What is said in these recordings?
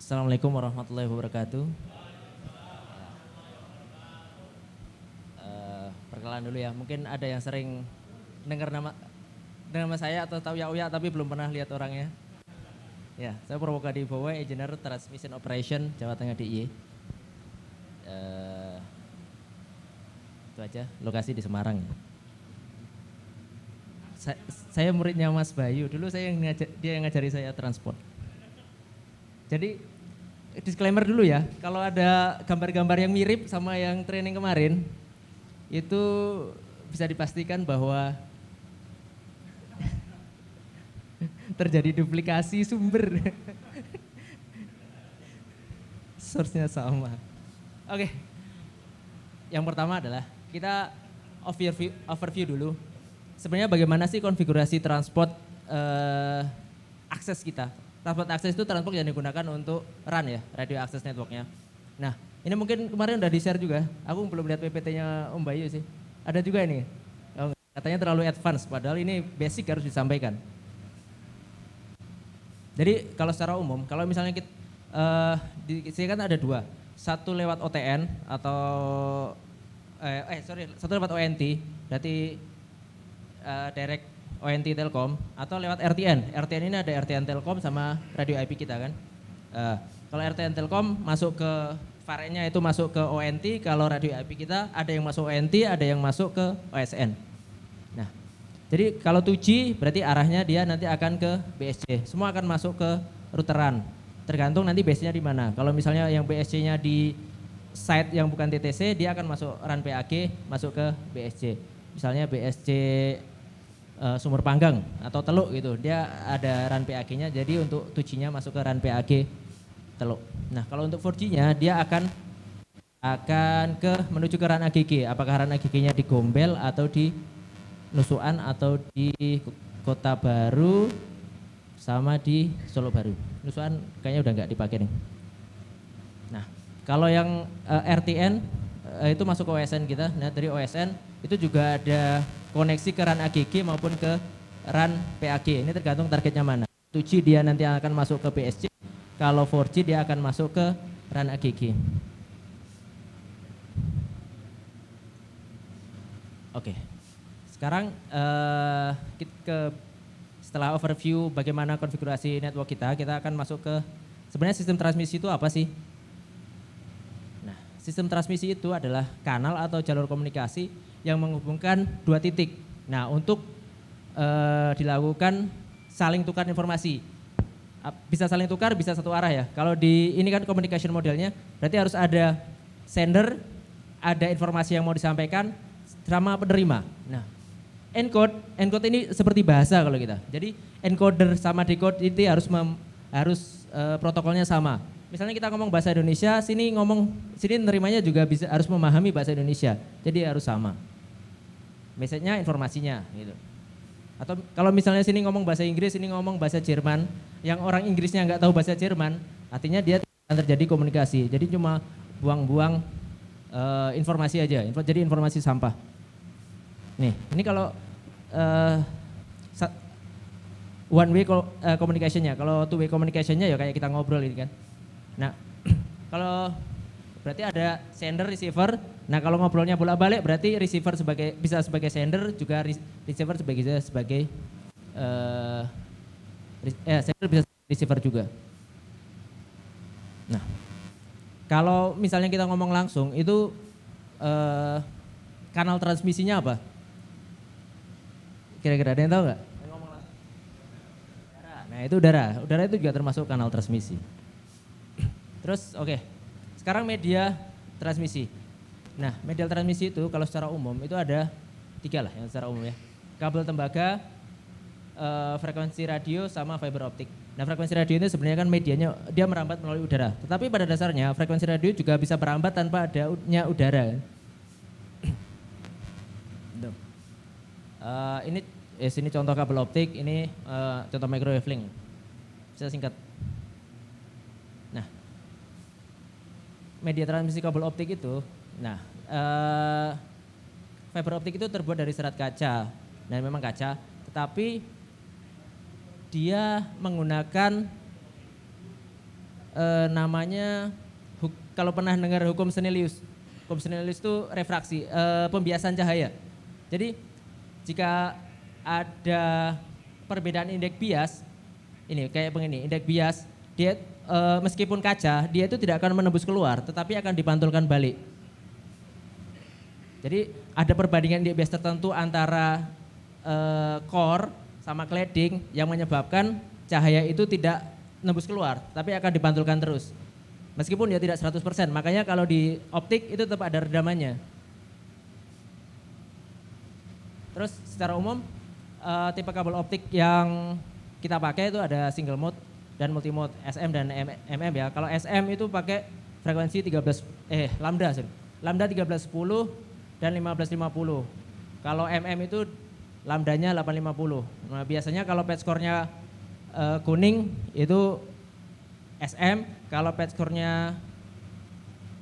Assalamualaikum warahmatullahi wabarakatuh. Perkenalan dulu ya. Mungkin ada yang sering dengar nama saya atau tahu ya Uya tapi belum pernah lihat orangnya. Ya, saya Purwoka Dibowo, Engineer Transmission Operation Jawa Tengah DIY. Itu aja. Lokasi di Semarang. Saya muridnya Mas Bayu. Dulu dia yang ngajari saya transport. Jadi disclaimer dulu ya, kalau ada gambar-gambar yang mirip sama yang training kemarin, itu bisa dipastikan bahwa terjadi duplikasi sumber. Source-nya sama. Oke. Yang pertama adalah kita overview dulu. Sebenarnya bagaimana sih konfigurasi transport akses kita? Transport akses itu transport yang digunakan untuk RAN ya, Radio Access Network-nya. Nah, ini mungkin kemarin udah di-share juga. Aku belum lihat PPT-nya Om Bayu sih. Ada juga ini. Katanya terlalu advance, padahal ini basic harus disampaikan. Jadi kalau secara umum, kalau misalnya kita di sini kan ada dua. Satu lewat OTN atau satu lewat ONT, berarti direct ONT Telkom, atau lewat RTN. RTN ini ada RTN Telkom sama radio IP kita kan. Kalau RTN Telkom masuk ke variannya itu masuk ke ONT, kalau radio IP kita ada yang masuk ONT, ada yang masuk ke OSN. Nah, jadi kalau 2G berarti arahnya dia nanti akan ke BSC. Semua akan masuk ke routeran. Tergantung nanti base-nya di mana. Kalau misalnya yang BSC-nya di site yang bukan TTC, dia akan masuk RAN PAG, masuk ke BSC. Misalnya BSC Sumur Panggang atau Teluk gitu, dia ada RAN PAG-nya, jadi untuk 2G-nya masuk ke RAN PAG Teluk. Nah, kalau untuk 4G-nya dia akan menuju ke RAN AGG. Apakah RAN AGG-nya di Gombel atau di Nusukan atau di Kota Baru sama di Solo Baru. Nusukan kayaknya udah nggak dipakai nih. Nah, kalau yang RTN itu masuk ke OSN kita. Nah, dari OSN itu juga ada koneksi ke RAN AGG maupun ke RAN PAG. Ini tergantung targetnya mana. 2G dia nanti akan masuk ke BSC, kalau 4G dia akan masuk ke RAN AGG. Oke. Sekarang setelah overview bagaimana konfigurasi network kita akan masuk ke sebenarnya sistem transmisi itu apa sih? Nah, sistem transmisi itu adalah kanal atau jalur komunikasi yang menghubungkan dua titik. Nah, untuk dilakukan saling tukar informasi. Bisa saling tukar, bisa satu arah ya. Kalau di ini kan communication modelnya, berarti harus ada sender, ada informasi yang mau disampaikan, sama penerima. Nah, encode ini seperti bahasa kalau kita. Jadi encoder sama decode itu harus protokolnya sama. Misalnya kita ngomong bahasa Indonesia, sini nerimanya juga harus memahami bahasa Indonesia. Jadi harus sama. Message-nya, informasinya gitu. Atau kalau misalnya sini ngomong bahasa Inggris, sini ngomong bahasa Jerman, yang orang Inggrisnya nggak tahu bahasa Jerman, artinya dia tidak akan terjadi komunikasi. Jadi cuma buang-buang informasi aja, jadi informasi sampah. Nih, ini kalau one way communication-nya, kalau two way communication-nya ya kayak kita ngobrol ini kan. Nah, kalau berarti ada sender receiver. Nah, kalau ngobrolnya bolak-balik berarti receiver bisa sebagai sender, juga receiver sebagai sender bisa receiver juga. Nah, kalau misalnya kita ngomong langsung itu kanal transmisinya apa? Kira-kira ada yang tahu nggak? Nah, itu udara. Udara itu juga termasuk kanal transmisi. Terus oke. Sekarang media transmisi. Nah, media transmisi itu kalau secara umum itu ada 3 lah yang secara umum ya. Kabel tembaga, frekuensi radio sama fiber optik. Nah, frekuensi radio itu sebenarnya kan medianya dia merambat melalui udara. Tetapi pada dasarnya frekuensi radio juga bisa merambat tanpa adanya udara kan. Sini contoh kabel optik, ini contoh microwave link. Bisa singkat. Nah, media transmisi kabel optik itu, fiber optik itu terbuat dari serat kaca. Nah, memang kaca, tetapi dia menggunakan namanya kalau pernah dengar hukum Snellius. Hukum Snellius itu refraksi, pembiasan cahaya. Jadi jika ada perbedaan indeks bias, ini kayak begini, indeks bias, dia meskipun kaca, dia itu tidak akan menembus keluar, tetapi akan dipantulkan balik. Jadi ada perbandingan indeks bias tertentu antara core sama cladding yang menyebabkan cahaya itu tidak nembus keluar, tapi akan dipantulkan terus. Meskipun dia tidak 100%, makanya kalau di optik itu tetap ada redamannya. Terus secara umum tipe kabel optik yang kita pakai itu ada single mode dan multi mode, SM dan MM ya. Kalau SM itu pakai frekuensi lambda 1310 dan 1550. Kalau MM itu lambdanya 850. Nah, biasanya kalau patch score-nya kuning itu SM, kalau patch score-nya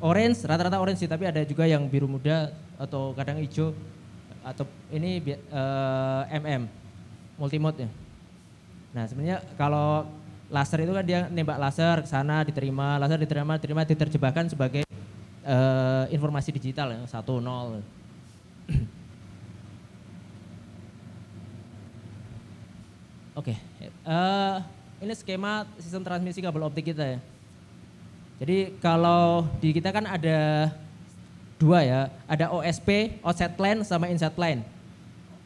orange, rata-rata orange sih, tapi ada juga yang biru muda atau kadang hijau, atau ini MM, multimode ya. Nah sebenarnya kalau laser itu kan dia nembak laser ke sana diterima, laser diterima, diterjebakkan sebagai informasi digital ya, 1, 0. Oke, ini skema sistem transmisi kabel optik kita ya. Jadi kalau di kita kan ada 2 ya, ada OSP, outside line sama inside line.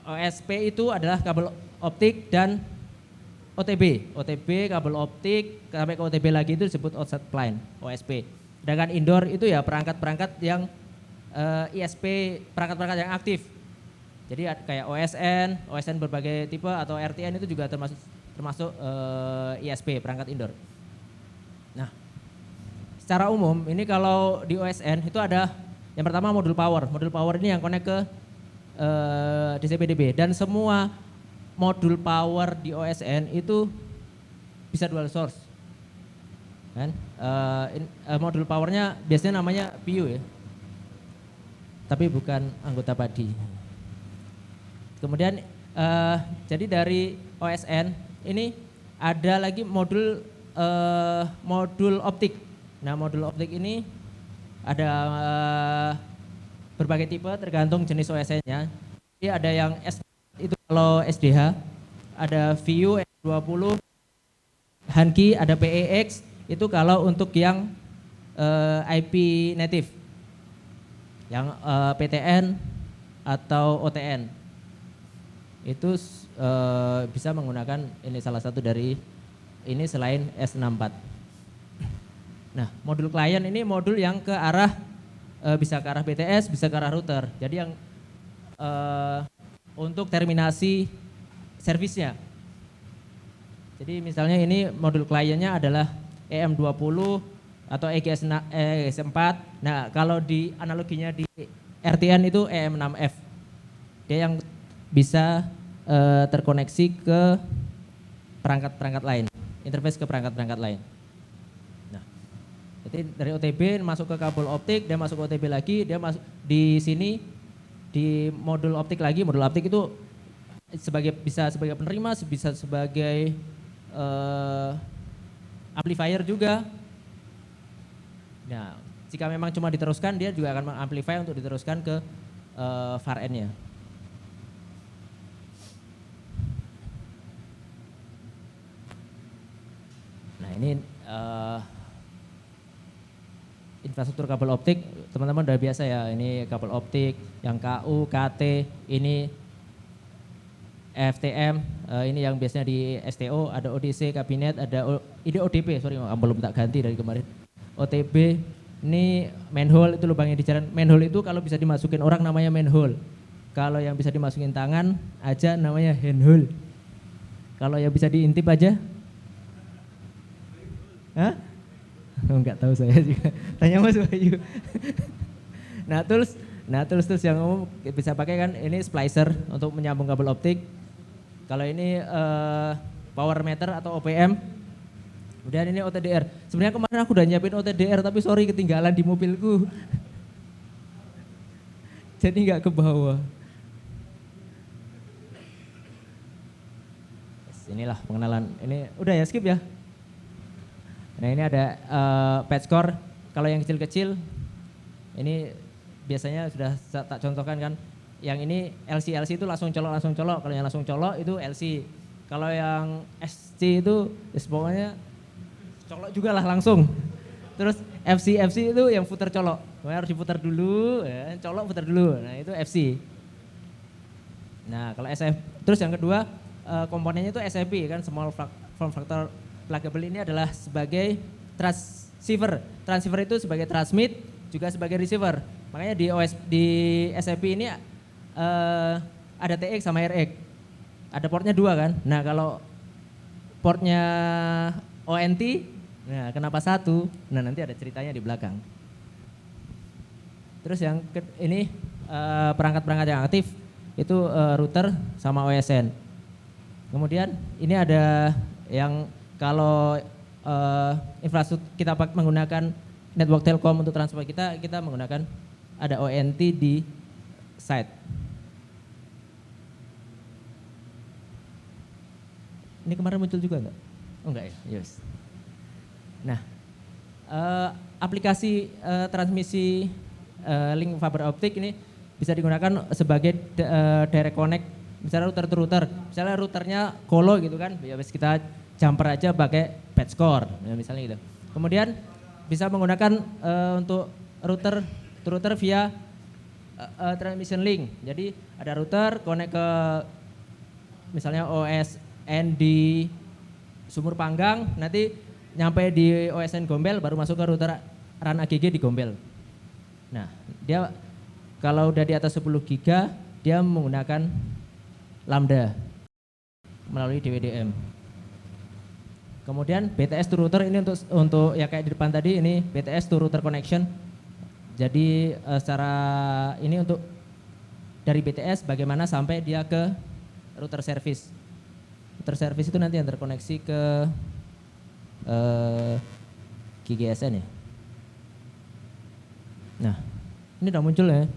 OSP itu adalah kabel optik dan OTB. OTB kabel optik sampai ke OTB lagi itu disebut outside line, OSP. Sedangkan indoor itu ya perangkat-perangkat yang ISP, perangkat-perangkat yang aktif. Jadi kayak OSN berbagai tipe atau RTN itu juga termasuk ISP, perangkat indoor. Nah, secara umum ini kalau di OSN itu ada yang pertama modul power. Modul power ini yang connect ke DC/PDB dan semua modul power di OSN itu bisa dual source. Kan? Modul powernya biasanya namanya PU ya. Tapi bukan anggota PADI. Kemudian jadi dari OSN ini ada lagi modul optik. Nah modul optik ini ada berbagai tipe tergantung jenis OSN-nya. Jadi ada yang itu kalau SDH, ada VU S20, Hanki, ada PEX, itu kalau untuk yang IP native, yang PTN atau OTN. Itu bisa menggunakan ini salah satu dari ini selain S64. Nah, modul klien ini modul yang ke arah bisa ke arah BTS, bisa ke arah router. Jadi yang untuk terminasi servisnya. Jadi misalnya ini modul kliennya adalah EM20 atau EGS4. Nah, kalau di analoginya di RTN itu EM6F. Dia yang bisa terkoneksi ke perangkat-perangkat lain, interface ke perangkat-perangkat lain. Nah, jadi dari OTB masuk ke kabel optik, dia masuk ke OTB lagi, dia masuk di sini di modul optik lagi. Modul optik itu bisa sebagai penerima, bisa sebagai amplifier juga. Nah, jika memang cuma diteruskan, dia juga akan mengamplify untuk diteruskan ke far end-nya. Nah ini infrastruktur kabel optik, teman-teman udah biasa ya, ini kabel optik yang KU, KT, ini FTM, ini yang biasanya di STO, ada ODC, kabinet, ada ini ODP, sorry belum tak ganti dari kemarin. OTB, ini manhole itu lubangnya di jalan. Manhole itu kalau bisa dimasukin orang namanya manhole. Kalau yang bisa dimasukin tangan aja namanya handhole. Kalau yang bisa diintip aja, hah? Oh, enggak tahu saya juga. Tanya Mas Bayu. Nah tools yang umum bisa pakai kan ini splicer untuk menyambung kabel optik. Kalau ini power meter atau OPM. Kemudian ini OTDR. Sebenarnya kemarin aku udah nyiapin OTDR tapi sorry ketinggalan di mobilku. Jadi enggak ke bawah. Inilah pengenalan. Ini udah ya, skip ya. Nah ini ada patch core. Kalau yang kecil-kecil ini biasanya sudah tak contohkan kan. Yang ini LC itu langsung colok. Kalau yang langsung colok itu LC. Kalau yang SC itu pokoknya colok juga lah langsung. Terus FC itu yang putar colok. Harus diputar dulu, ya, colok putar dulu. Nah itu FC. Nah kalau SF, terus yang kedua komponennya itu SFP kan, small form factor pluggable ini adalah sebagai transceiver. Transceiver itu sebagai transmit, juga sebagai receiver. Makanya di SFP ini ada TX sama RX. Ada portnya 2 kan. Nah kalau portnya ONT, nah kenapa 1? Nah nanti ada ceritanya di belakang. Terus yang ini perangkat-perangkat yang aktif itu router sama OSN. Kemudian ini ada yang kalau infrastruktur kita menggunakan network telkom untuk transport kita menggunakan ada ONT di site. Ini kemarin muncul juga enggak? Oh enggak ya, yes. Nah, aplikasi transmisi link fiber optik ini bisa digunakan sebagai direct connect, misalnya router to router, misalnya routernya colo gitu kan, ya kita jumper aja pakai patch core, ya misalnya gitu. Kemudian bisa menggunakan untuk router to router via transmission link. Jadi ada router connect ke misalnya OSN di Sumur Panggang, nanti nyampe di OSN Gombel baru masuk ke router RAN AGG di Gombel. Nah, dia kalau udah di atas 10 giga dia menggunakan lambda melalui DWDM. Kemudian BTS to router ini untuk ya kayak di depan tadi, ini BTS to router connection. Jadi secara ini untuk dari BTS bagaimana sampai dia ke router service. Router service itu nanti yang terkoneksi ke GGSN ya. Nah, ini udah muncul ya.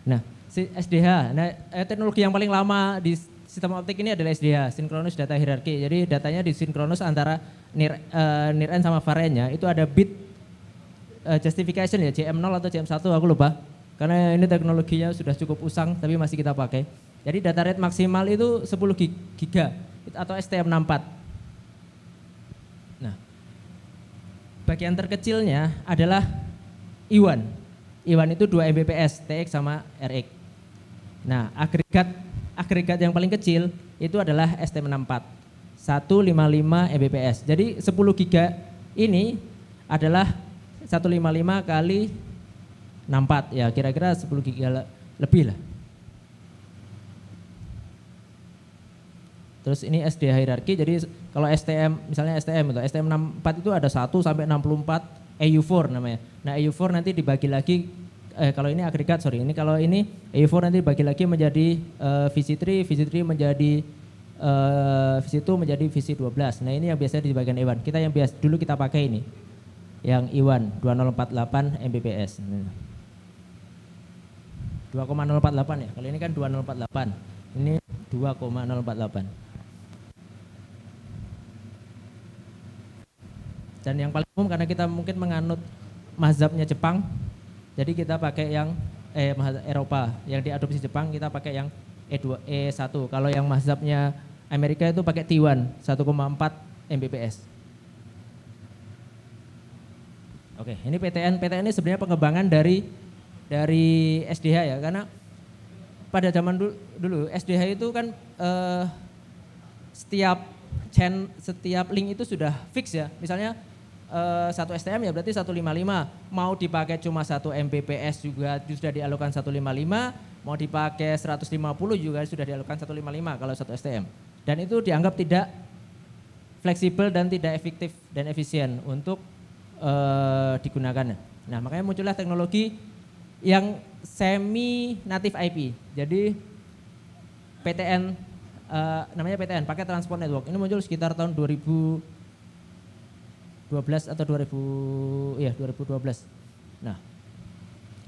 Nah, SDH. Nah, teknologi yang paling lama di sistem optik ini adalah SDH, Synchronous Data Hierarchy. Jadi datanya disinkronus antara NIR-N sama VAR-nya. Itu ada bit justification ya, JM0 atau JM1 aku lupa. Karena ini teknologinya sudah cukup usang tapi masih kita pakai. Jadi data rate maksimal itu 10 giga atau STM64. Nah, bagian terkecilnya adalah I1. I1 itu 2 Mbps, TX sama RX. Nah, agregat yang paling kecil itu adalah STM64, 155 Mbps. Jadi 10 giga ini adalah 155 kali 64, ya kira-kira 10 giga lebih lah. Terus ini SDH hierarki, jadi kalau STM, misalnya STM itu, STM64 itu ada 1 sampai 64 EU4 namanya. Nah EU4 nanti dibagi lagi, kalau ini agregat, ini kalau ini EU4 nanti dibagi lagi menjadi VC3 menjadi VC2 menjadi VC12. Nah ini yang biasanya di bagian E1. Kita yang dulu kita pakai ini, yang E1 2048 Mbps. 2,048 ya, kalau ini kan 2048, ini 2,048. Dan yang paling umum karena kita mungkin menganut mazhabnya Jepang, jadi kita pakai yang mazhab Eropa, yang diadopsi Jepang kita pakai yang E1. Kalau yang mazhabnya Amerika itu pakai T1 1,4 Mbps. Oke, ini PTN ini sebenarnya pengembangan dari SDH ya, karena pada zaman dulu SDH itu kan setiap link itu sudah fix ya. Misalnya satu STM ya berarti 155, mau dipakai cuma 1 Mbps juga sudah dialokkan 155, mau dipakai 150 juga sudah dialokkan 155 kalau satu STM. Dan itu dianggap tidak fleksibel dan tidak efektif dan efisien untuk digunakan. Nah makanya muncullah teknologi yang semi native IP. Jadi PTN, namanya PTN, Packet Transport Network. Ini muncul sekitar tahun 2012 atau 2012. Nah,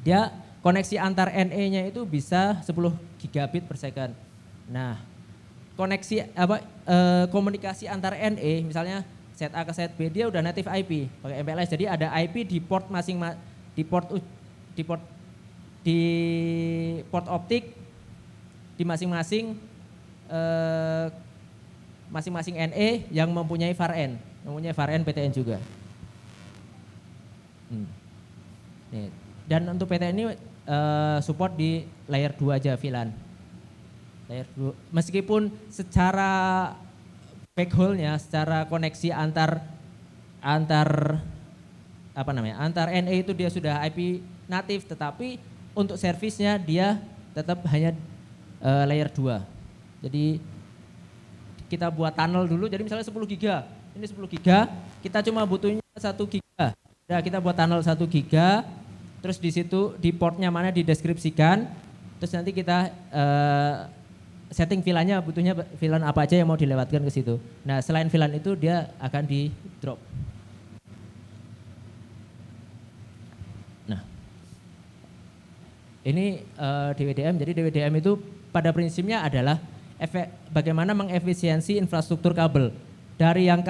dia koneksi antar NE-nya itu bisa 10 gigabit per second. Nah, koneksi komunikasi antar NE misalnya set A ke set B dia udah native IP pakai MPLS. Jadi ada IP di port di port optik di masing-masing NE yang mempunyai VAR-N PTN juga. Nih. Dan untuk PTN ini support di layer 2 aja VLAN. Layer 2. Meskipun secara backhaul-nya, secara koneksi antar NE itu dia sudah IP natif, tetapi untuk servisnya dia tetap hanya layer 2. Jadi kita buat tunnel dulu, jadi misalnya 10 giga, ini 10 giga, kita cuma butuhnya 1 giga. Nah, kita buat tunnel 1 giga, terus di situ di portnya mana dideskripsikan, terus nanti kita setting VLAN-nya, butuhnya VLAN apa aja yang mau dilewatkan ke situ. Nah, selain VLAN itu dia akan di drop. Nah, ini DWDM. Jadi DWDM itu pada prinsipnya adalah bagaimana mengefisiensi infrastruktur kabel. Dari yang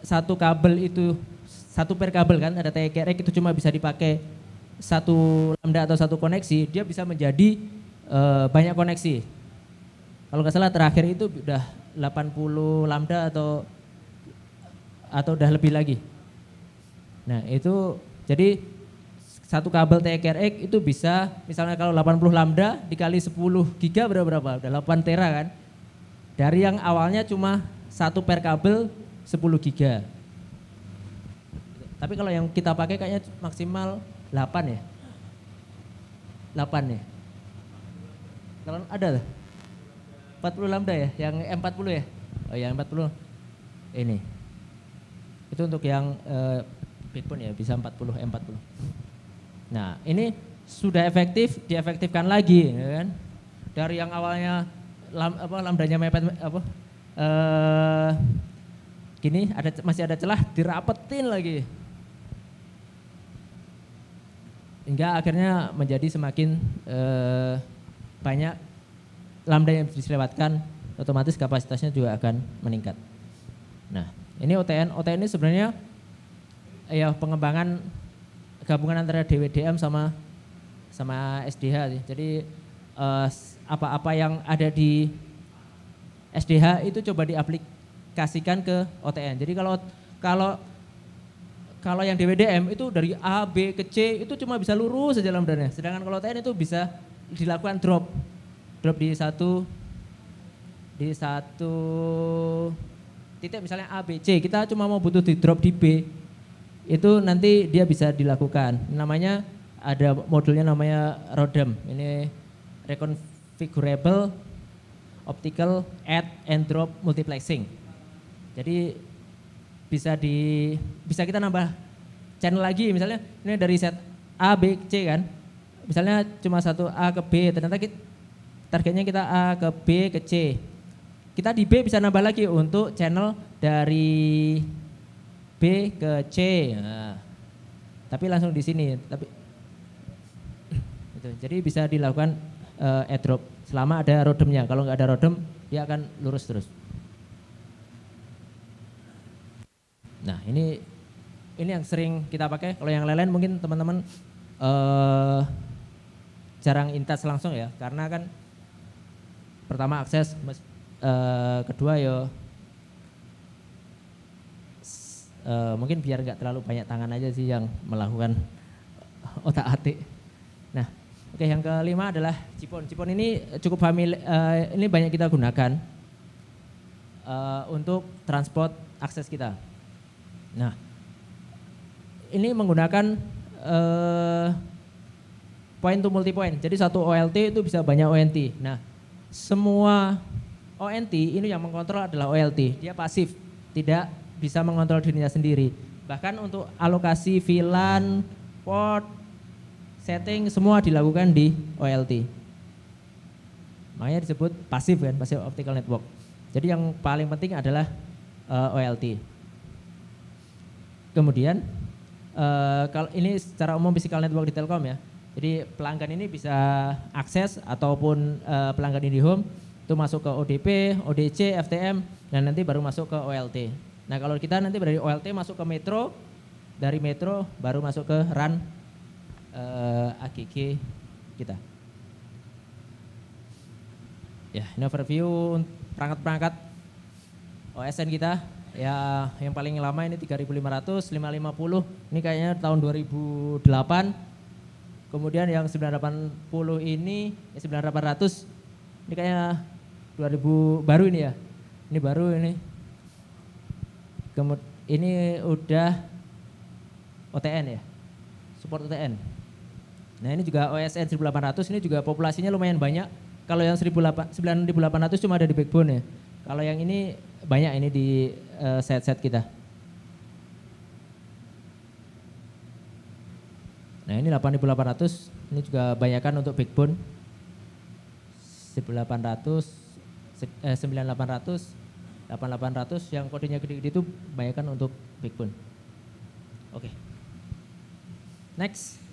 satu kabel itu, satu per kabel kan, ada TKRX itu cuma bisa dipakai satu lambda atau satu koneksi, dia bisa menjadi banyak koneksi. Kalau nggak salah terakhir itu udah 80 lambda atau udah lebih lagi. Nah itu jadi satu kabel TKRX itu bisa misalnya kalau 80 lambda dikali 10 giga berapa? Udah 8 tera kan. Dari yang awalnya cuma satu per kabel 10 giga. Tapi kalau yang kita pakai kayaknya maksimal 8 ya. 8 ya. Kalau ada tuh 40 lambda ya, yang M40 ya? Oh yang M40 ini. Itu untuk yang backbone ya, bisa 40, M40. Nah ini sudah efektif, diefektifkan lagi ya kan. Dari yang awalnya lambdanya mepet gini masih ada celah, dirapetin lagi. Hingga akhirnya menjadi semakin banyak lambda yang dilewatkan, otomatis kapasitasnya juga akan meningkat. Nah, ini OTN ini sebenarnya ya pengembangan gabungan antara DWDM sama SDH. Jadi apa-apa yang ada di SDH itu coba diaplikasikan ke OTN. Jadi kalau yang DWDM itu dari A, B ke C itu cuma bisa lurus saja lambdanya. Sedangkan kalau OTN itu bisa dilakukan drop di satu titik misalnya A, B, C, kita cuma mau butuh di drop di B, itu nanti dia bisa dilakukan. Namanya ada modulnya namanya RODM, ini Reconfigurable Optical Add and Drop Multiplexing. Jadi bisa kita nambah channel lagi, misalnya ini dari set A, B, C kan, misalnya cuma satu A ke B, ternyata targetnya kita A ke B ke C. Kita di B bisa nambah lagi untuk channel dari B ke C. Nah, tapi langsung di sini. Itu. Jadi bisa dilakukan airdrop selama ada RODM-nya. Kalau nggak ada RODM, dia akan lurus terus. Nah ini yang sering kita pakai. Kalau yang lain-lain mungkin teman-teman jarang intouch langsung ya, karena kan pertama akses, kedua mungkin biar nggak terlalu banyak tangan aja sih yang melakukan otak-atik. Nah, oke, yang kelima adalah Cipon. Cipon ini cukup familiar, ini banyak kita gunakan untuk transport akses kita. Nah, ini menggunakan point to multi point. Jadi satu OLT itu bisa banyak ONT. Nah, semua ONT ini yang mengkontrol adalah OLT. Dia pasif, tidak bisa mengontrol dirinya sendiri. Bahkan untuk alokasi VLAN, port, setting semua dilakukan di OLT. Makanya disebut pasif kan, passive optical network. Jadi yang paling penting adalah OLT. Kemudian kalau ini secara umum physical network di Telkom ya. Jadi pelanggan ini bisa akses ataupun pelanggan IndiHome itu masuk ke ODP, ODC, FTM dan nanti baru masuk ke OLT. Nah kalau kita nanti dari OLT masuk ke metro, dari metro baru masuk ke RAN AGG kita. Ya, ini overview perangkat-perangkat OSN kita. Ya, yang paling lama ini 3500, 550. Ini kayaknya tahun 2008. Kemudian yang 980 ini, 9800. Ini kayaknya 2000 baru ini ya. Ini baru ini. Kemudian ini udah OTN ya. Support OTN. Nah, ini juga OSN 1800, ini juga populasinya lumayan banyak. Kalau yang 9800 cuma ada di backbone ya. Kalau yang ini banyak ini di set-set kita. Nah ini 8800, ini juga banyakan untuk backbone. 9800, 9800, 8800 yang kodenya gede-gede itu banyakan untuk backbone. Oke. Next.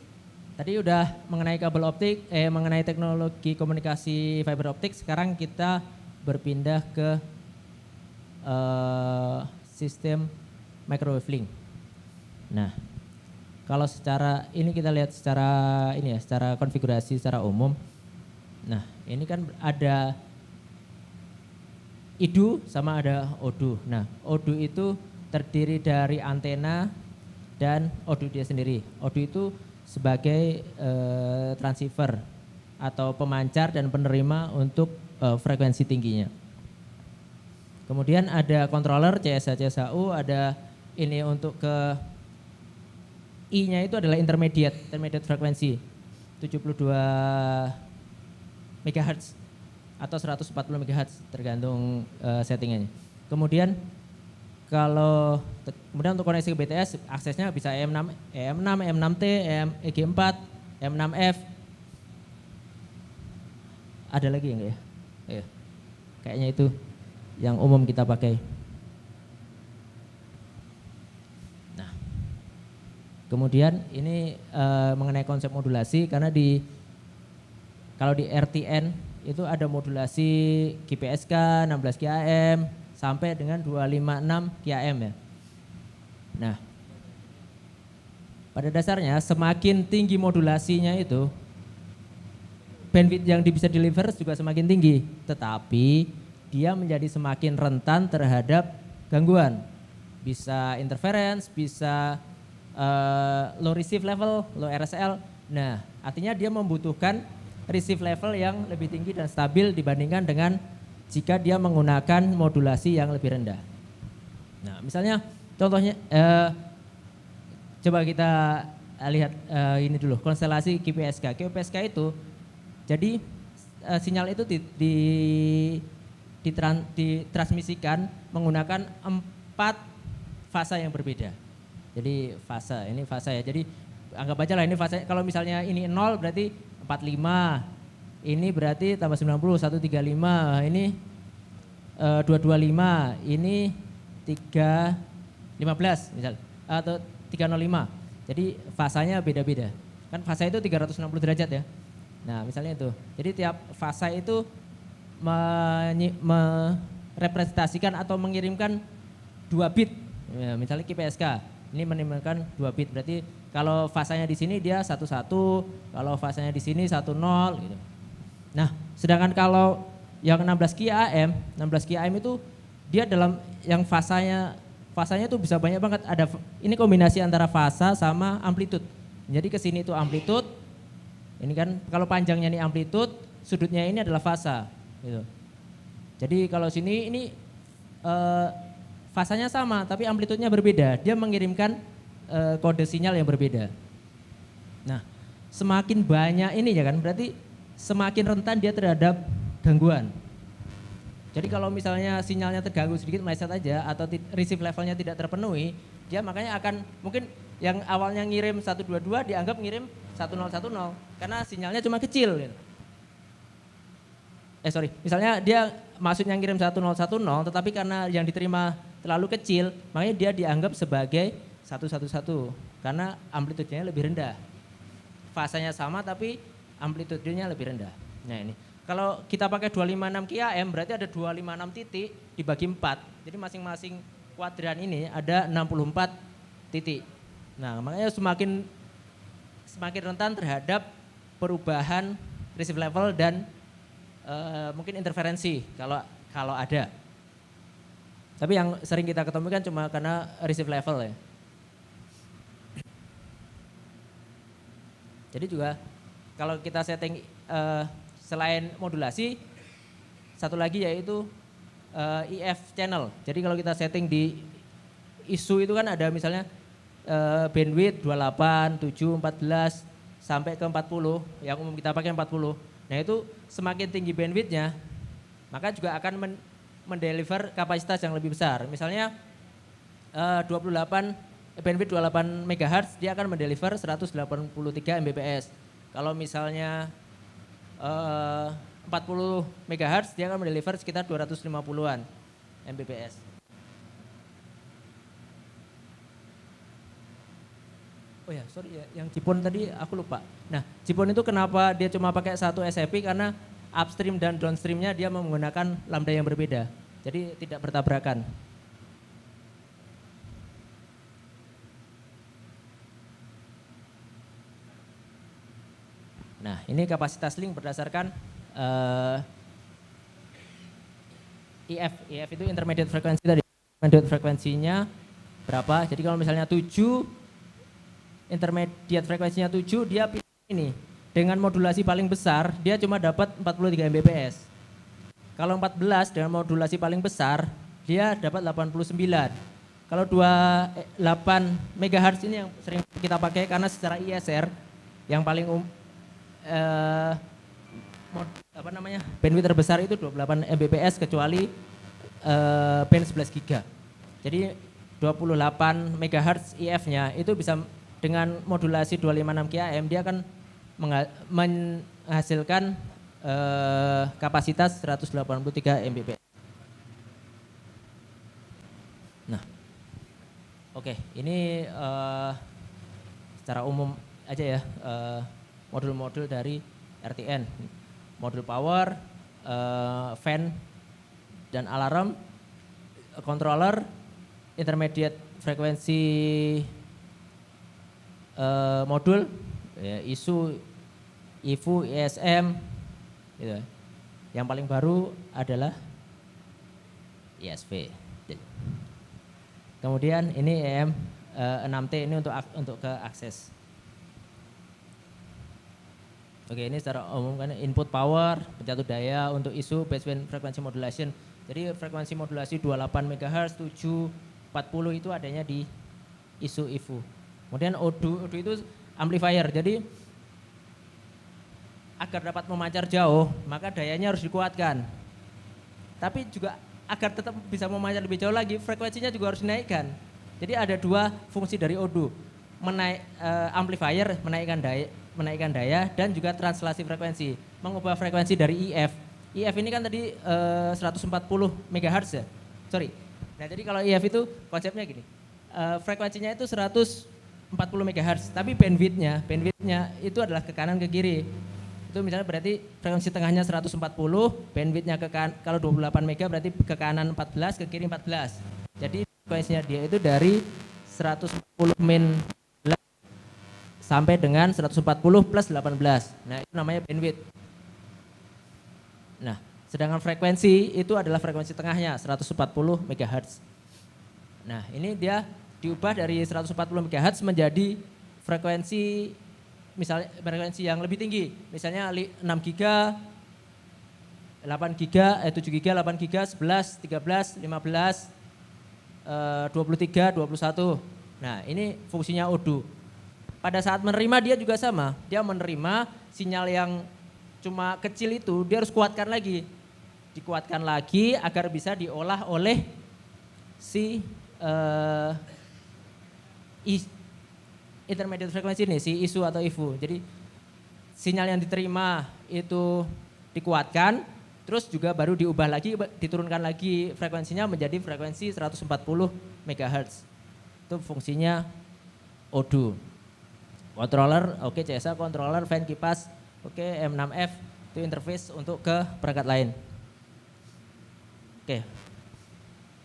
Tadi udah mengenai kabel optik, mengenai teknologi komunikasi fiber optik. Sekarang kita berpindah ke sistem microwave link. Nah, kalau secara ini kita lihat secara ini ya, secara konfigurasi secara umum. Nah, ini kan ada IDU sama ada ODU. Nah, ODU itu terdiri dari antena dan ODU dia sendiri. ODU itu sebagai transceiver atau pemancar dan penerima untuk frekuensi tingginya. Kemudian ada controller CSA CSAU, ada ini untuk ke I-nya itu adalah intermediate frekuensi 72 MHz atau 140 MHz tergantung settingannya. Kemudian kemudian untuk koneksi ke BTS aksesnya bisa EM6, EM6T, EG4, M6F. Ada lagi enggak ya? Iya. Kayaknya itu yang umum kita pakai. Nah, kemudian ini mengenai konsep modulasi karena kalau di RTN itu ada modulasi GPSK 16 QAM sampai dengan 256 QAM ya. Nah, pada dasarnya semakin tinggi modulasinya itu bandwidth yang bisa deliver juga semakin tinggi, tetapi dia menjadi semakin rentan terhadap gangguan. Bisa interference, bisa low receive level, low RSL. Nah, artinya dia membutuhkan receive level yang lebih tinggi dan stabil dibandingkan dengan jika dia menggunakan modulasi yang lebih rendah. Nah, misalnya contohnya coba kita lihat ini dulu, konstelasi QPSK. QPSK itu jadi sinyal itu ditransmisikan menggunakan 4 fase yang berbeda. Jadi ini fase ya. Jadi anggap aja lah ini fase, kalau misalnya ini 0 berarti 45. Ini berarti tambah 90, 135, ini 225, ini 315 misal, atau 305. Jadi fasanya beda-beda. Kan fase itu 360 derajat ya. Nah misalnya itu. Jadi tiap fase itu merepresentasikan atau mengirimkan 2 bit. Ya, misalnya QPSK, ini menimbulkan 2 bit. Berarti kalau fasanya di sini dia 11, kalau fasanya di sini 10 gitu. Nah, sedangkan kalau yang 16 QAM itu dia dalam yang fasanya itu bisa banyak banget. Ada ini kombinasi antara fasa sama amplitude. Jadi ke sini itu amplitude. Ini kan kalau panjangnya ini amplitude, sudutnya ini adalah fasa gitu. Jadi kalau sini ini fasanya sama tapi amplitudenya berbeda. Dia mengirimkan kode sinyal yang berbeda. Nah, semakin banyak ini ya kan berarti semakin rentan dia terhadap gangguan. Jadi kalau misalnya sinyalnya terganggu sedikit meleset aja atau receive levelnya tidak terpenuhi, dia makanya akan mungkin yang awalnya ngirim 122 dianggap ngirim 1010 karena sinyalnya cuma kecil gitu. Misalnya dia maksudnya ngirim 1010 tetapi karena yang diterima terlalu kecil, makanya dia dianggap sebagai 111 karena amplitudenya lebih rendah. Fasanya sama tapi amplitudenya lebih rendah. Nah ini, kalau kita pakai 256 QAM berarti ada 256 titik dibagi 4. Jadi masing-masing kuadran ini ada 64 titik. Nah, makanya semakin rentan terhadap perubahan receive level dan mungkin interferensi kalau ada. Tapi yang sering kita ketemukan cuma karena receive level ya. Jadi juga kalau kita setting selain modulasi, satu lagi yaitu IF channel. Jadi kalau kita setting di ISU itu kan ada misalnya bandwidth 28, 7, 14 sampai ke 40, yang umum kita pakai 40. Nah itu semakin tinggi bandwidthnya, maka juga akan mendeliver kapasitas yang lebih besar. Misalnya bandwidth 28 MHz dia akan mendeliver 183 Mbps. Kalau misalnya 40 MHz dia akan mendeliver sekitar 250-an Mbps. Oh ya, sorry ya, yang Jipon tadi aku lupa. Nah, Jipon itu kenapa dia cuma pakai satu SFP, karena upstream dan downstreamnya dia menggunakan lambda yang berbeda, jadi tidak bertabrakan. Nah, ini kapasitas link berdasarkan IF itu intermediate frekuensi tadi. Intermediate frekuensinya berapa? Jadi kalau misalnya 7, intermediate frekuensinya 7, dia pilih ini. Dengan modulasi paling besar, dia cuma dapat 43 Mbps. Kalau 14 dengan modulasi paling besar, dia dapat 89. Kalau 28 MHz ini yang sering kita pakai karena secara ISR yang paling bandwidth terbesar itu 28 Mbps kecuali band 11 GB. Jadi 28 MHz IF-nya itu bisa dengan modulasi 256 kHz dia akan menghasilkan kapasitas 183 Mbps. Nah, oke, ini secara umum aja ya modul-modul dari RTN, modul power, fan dan alarm, controller, intermediate frekuensi modul, ya, ISU, IFU, ISM, gitu. Yang paling baru adalah ISV. Kemudian ini EM6T ini untuk ke akses. Oke, ini secara umum kan input power, pencatuh daya untuk ISU baseband frequency modulation. Jadi frekuensi modulasi 28 MHz, 7, 40 itu adanya di ISU IFU. Kemudian ODU itu amplifier. Jadi agar dapat memancar jauh, maka dayanya harus dikuatkan. Tapi juga agar tetap bisa memancar lebih jauh lagi, frekuensinya juga harus dinaikkan. Jadi ada dua fungsi dari ODU. Amplifier menaikkan daya dan juga translasi frekuensi, mengubah frekuensi dari IF. IF ini kan tadi 140 MHz ya. Sorry. Nah, jadi kalau IF itu konsepnya gini. Frekuensinya itu 140 MHz, tapi bandwidthnya itu adalah ke kanan ke kiri. Itu misalnya berarti frekuensi tengahnya 140, bandwidthnya kalau 28 MHz berarti ke kanan 14, ke kiri 14. Jadi frekuensinya dia itu dari 140 min sampai dengan 140 plus 18. Nah, itu namanya bandwidth. Nah, sedangkan frekuensi itu adalah frekuensi tengahnya 140 MHz. Nah, ini dia diubah dari 140 MHz menjadi frekuensi, misalnya frekuensi yang lebih tinggi. Misalnya 6 GB, 8 GB, 7 GB, 8 GB, 11, 13, 15, 23, 21. Nah, ini fungsinya ODU. Pada saat menerima dia juga sama, dia menerima sinyal yang cuma kecil itu, dia harus kuatkan lagi. Dikuatkan lagi agar bisa diolah oleh si intermediate frekuensi ini, si ISU atau IFU. Jadi sinyal yang diterima itu dikuatkan, terus juga baru diubah lagi, diturunkan lagi frekuensinya menjadi frekuensi 140 MHz. Itu fungsinya ODU. Controller, oke, CSA controller, fan, kipas, oke, M6F itu interface untuk ke perangkat lain. Oke,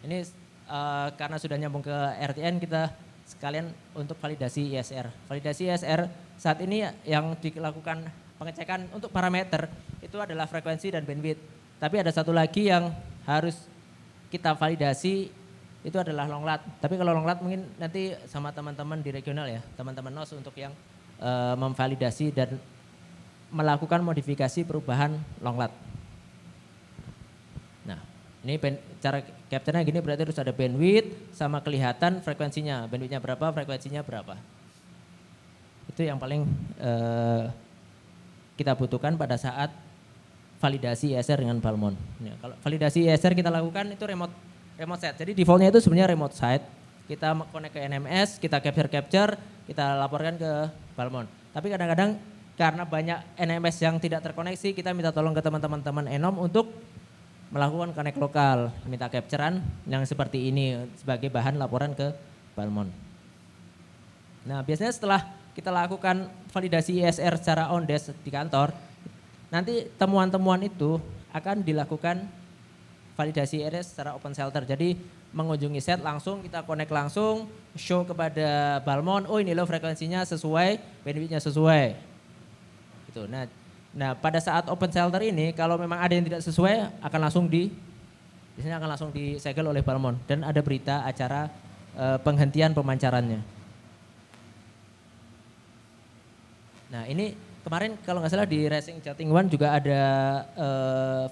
ini karena sudah nyambung ke RTN, kita sekalian untuk validasi ISR. Validasi ISR saat ini yang dilakukan pengecekan untuk parameter itu adalah frekuensi dan bandwidth. Tapi ada satu lagi yang harus kita validasi, itu adalah long LAT. Tapi kalau long LAT mungkin nanti sama teman-teman di regional ya, teman-teman NOS untuk yang memvalidasi dan melakukan modifikasi perubahan long LAT. Nah, ini cara capture-nya gini, berarti harus ada bandwidth sama kelihatan frekuensinya. Bandwidth-nya berapa, frekuensinya berapa. Itu yang paling kita butuhkan pada saat validasi ISR dengan Balmon. Ya, kalau validasi ISR kita lakukan itu remote set. Jadi defaultnya itu sebenarnya remote site. Kita connect ke NMS, kita capture, kita laporkan ke Balmon. Tapi kadang-kadang karena banyak NMS yang tidak terkoneksi, kita minta tolong ke teman-teman Enom untuk melakukan connect lokal, minta capturean yang seperti ini sebagai bahan laporan ke Balmon. Nah, biasanya setelah kita lakukan validasi ISR secara on desk di kantor, nanti temuan-temuan itu akan dilakukan validasi ISR secara open shelter. Jadi mengunjungi set langsung, kita connect langsung, show kepada Balmon, oh ini loh frekuensinya sesuai, bandwidth-nya sesuai. Gitu. Nah, pada saat open shelter ini kalau memang ada yang tidak sesuai biasanya akan langsung disegel oleh Balmon dan ada berita acara penghentian pemancarannya. Nah, ini kemarin kalau nggak salah di Racing Jating One juga ada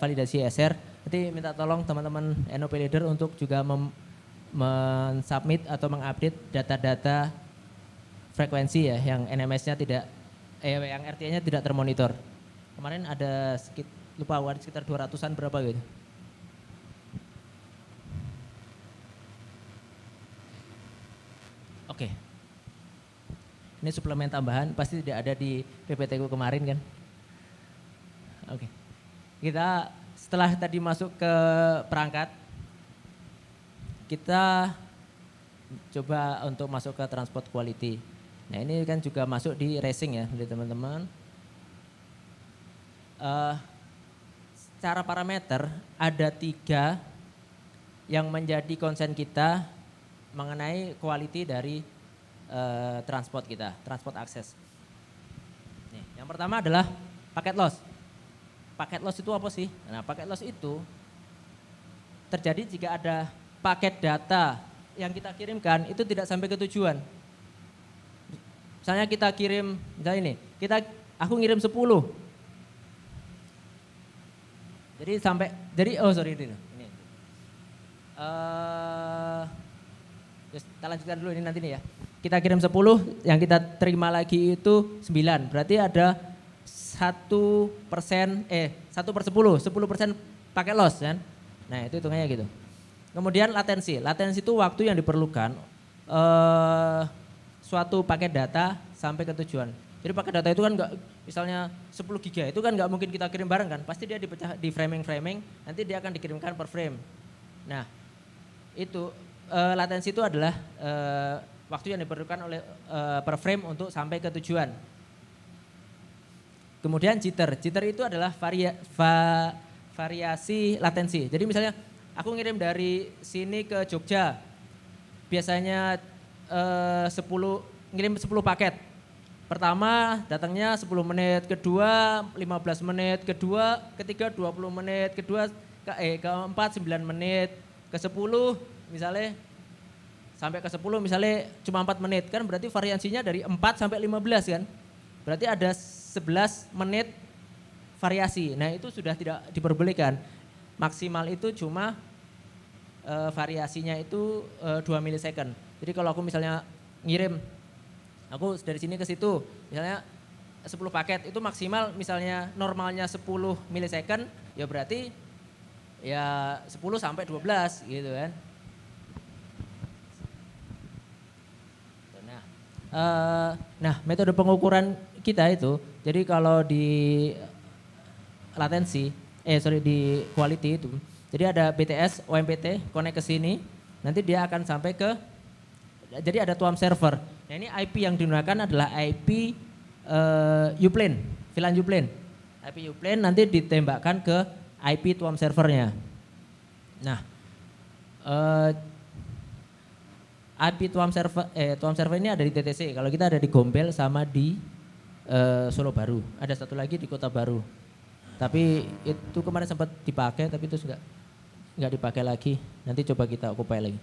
validasi ISR. Nanti minta tolong teman-teman NOP Leader untuk juga men-submit atau mengupdate data-data frekuensi ya yang NMS-nya yang RTN-nya tidak termonitor. Kemarin ada sekitar 200-an berapa gitu. Oke. Ini suplemen tambahan, pasti tidak ada di PPT-ku kemarin kan. Oke. Kita setelah tadi masuk ke perangkat, kita coba untuk masuk ke transport quality. Nah ini kan juga masuk di racing ya teman-teman. Secara parameter ada 3 yang menjadi concern kita mengenai quality dari transport kita, transport akses. Nih, yang pertama adalah paket loss. Paket loss itu apa sih? Nah, paket loss itu terjadi jika ada paket data yang kita kirimkan itu tidak sampai ke tujuan. Misalnya kita kirim, misalnya ini, aku ngirim 10. Jadi ini. Kita lanjutkan dulu ini nanti nih ya. Kita kirim 10, yang kita terima lagi itu 9. Berarti ada 1%, 10% paket loss kan. Nah itu hitungannya gitu. Kemudian latensi. Latensi itu waktu yang diperlukan suatu paket data sampai ke tujuan. Jadi paket data itu kan enggak, misalnya 10 giga itu kan enggak mungkin kita kirim bareng kan. Pasti dia dipecah di framing, nanti dia akan dikirimkan per frame. Nah itu latensi itu adalah waktu yang diperlukan oleh per frame untuk sampai ke tujuan. Kemudian jitter itu adalah variasi latensi. Jadi misalnya aku ngirim dari sini ke Jogja, biasanya ngirim 10 paket. Pertama datangnya 10 menit, kedua 15 menit, ketiga 20 menit, keempat 9 menit, ke-10 misalnya sampai ke-10 misalnya cuma 4 menit kan berarti variasinya dari 4 sampai 15 kan. Berarti ada 11 menit variasi. Nah, itu sudah tidak diperbolehkan. Maksimal itu cuma variasinya itu 2 milisecond. Jadi kalau aku misalnya ngirim aku dari sini ke situ, misalnya 10 paket itu maksimal misalnya normalnya 10 milisecond, ya berarti ya 10 sampai 12 gitu kan. Nah metode pengukuran kita itu, jadi kalau di latensi, di quality itu, jadi ada BTS, OMPT, connect ke sini, nanti dia akan sampai ke, jadi ada tuam server. Nah ini IP yang digunakan adalah IP uplane, VLAN uplane. IP uplane nanti ditembakkan ke IP tuam servernya. Nah IP tuam server ini ada di TTC. Kalau kita ada di Gombel sama di Solo Baru. Ada satu lagi di Kota Baru. Tapi itu kemarin sempat dipakai, tapi itu nggak dipakai lagi. Nanti coba kita occupy lagi.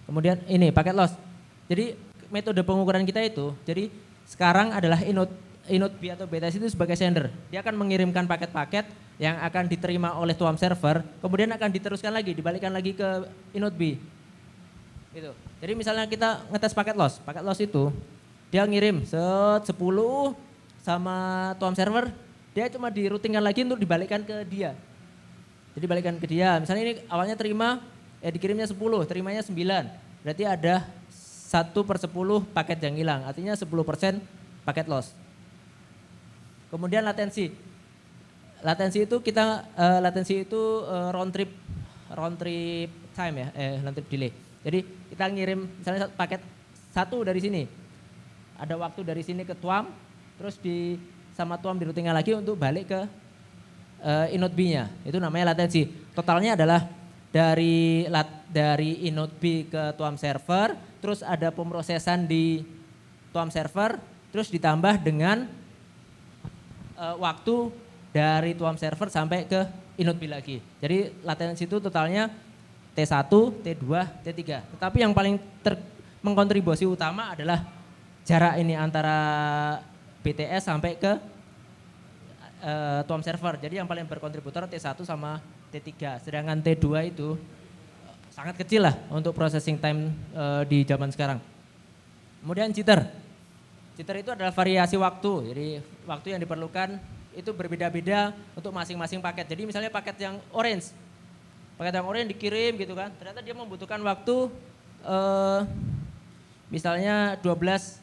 Kemudian ini paket loss. Jadi metode pengukuran kita itu, jadi sekarang adalah inode B atau BTS itu sebagai sender. Dia akan mengirimkan paket-paket yang akan diterima oleh tuam server, kemudian akan diteruskan lagi, dibalikkan lagi ke inode B. Gitu. Jadi misalnya kita ngetes paket loss itu dia ngirim 10 sama tuam server, dia cuma diroutingkan lagi untuk dibalikkan ke dia. Jadi balikkan ke dia, misalnya ini awalnya dikirimnya 10, terimanya 9, berarti ada 1/10 paket yang hilang, artinya 10% paket loss. Kemudian latensi itu round trip time ya, round trip delay. Jadi kita ngirim misalnya paket 1 dari sini, ada waktu dari sini ke tuam, terus sama tuam diroutingkan lagi untuk balik ke inode B-nya, itu namanya latensi. Totalnya adalah dari inode B ke tuam server, terus ada pemrosesan di tuam server, terus ditambah dengan waktu dari tuam server sampai ke inode B lagi. Jadi latensi itu totalnya T1, T2, T3. Tetapi yang paling mengkontribusi utama adalah jarak ini antara BTS sampai ke tuam server. Jadi yang paling berkontributor T1 sama T3. Sedangkan T2 itu sangat kecil lah untuk processing time di zaman sekarang. Kemudian jitter. Jitter itu adalah variasi waktu. Jadi waktu yang diperlukan itu berbeda-beda untuk masing-masing paket. Jadi misalnya paket yang orange dikirim gitu kan, ternyata dia membutuhkan waktu misalnya 12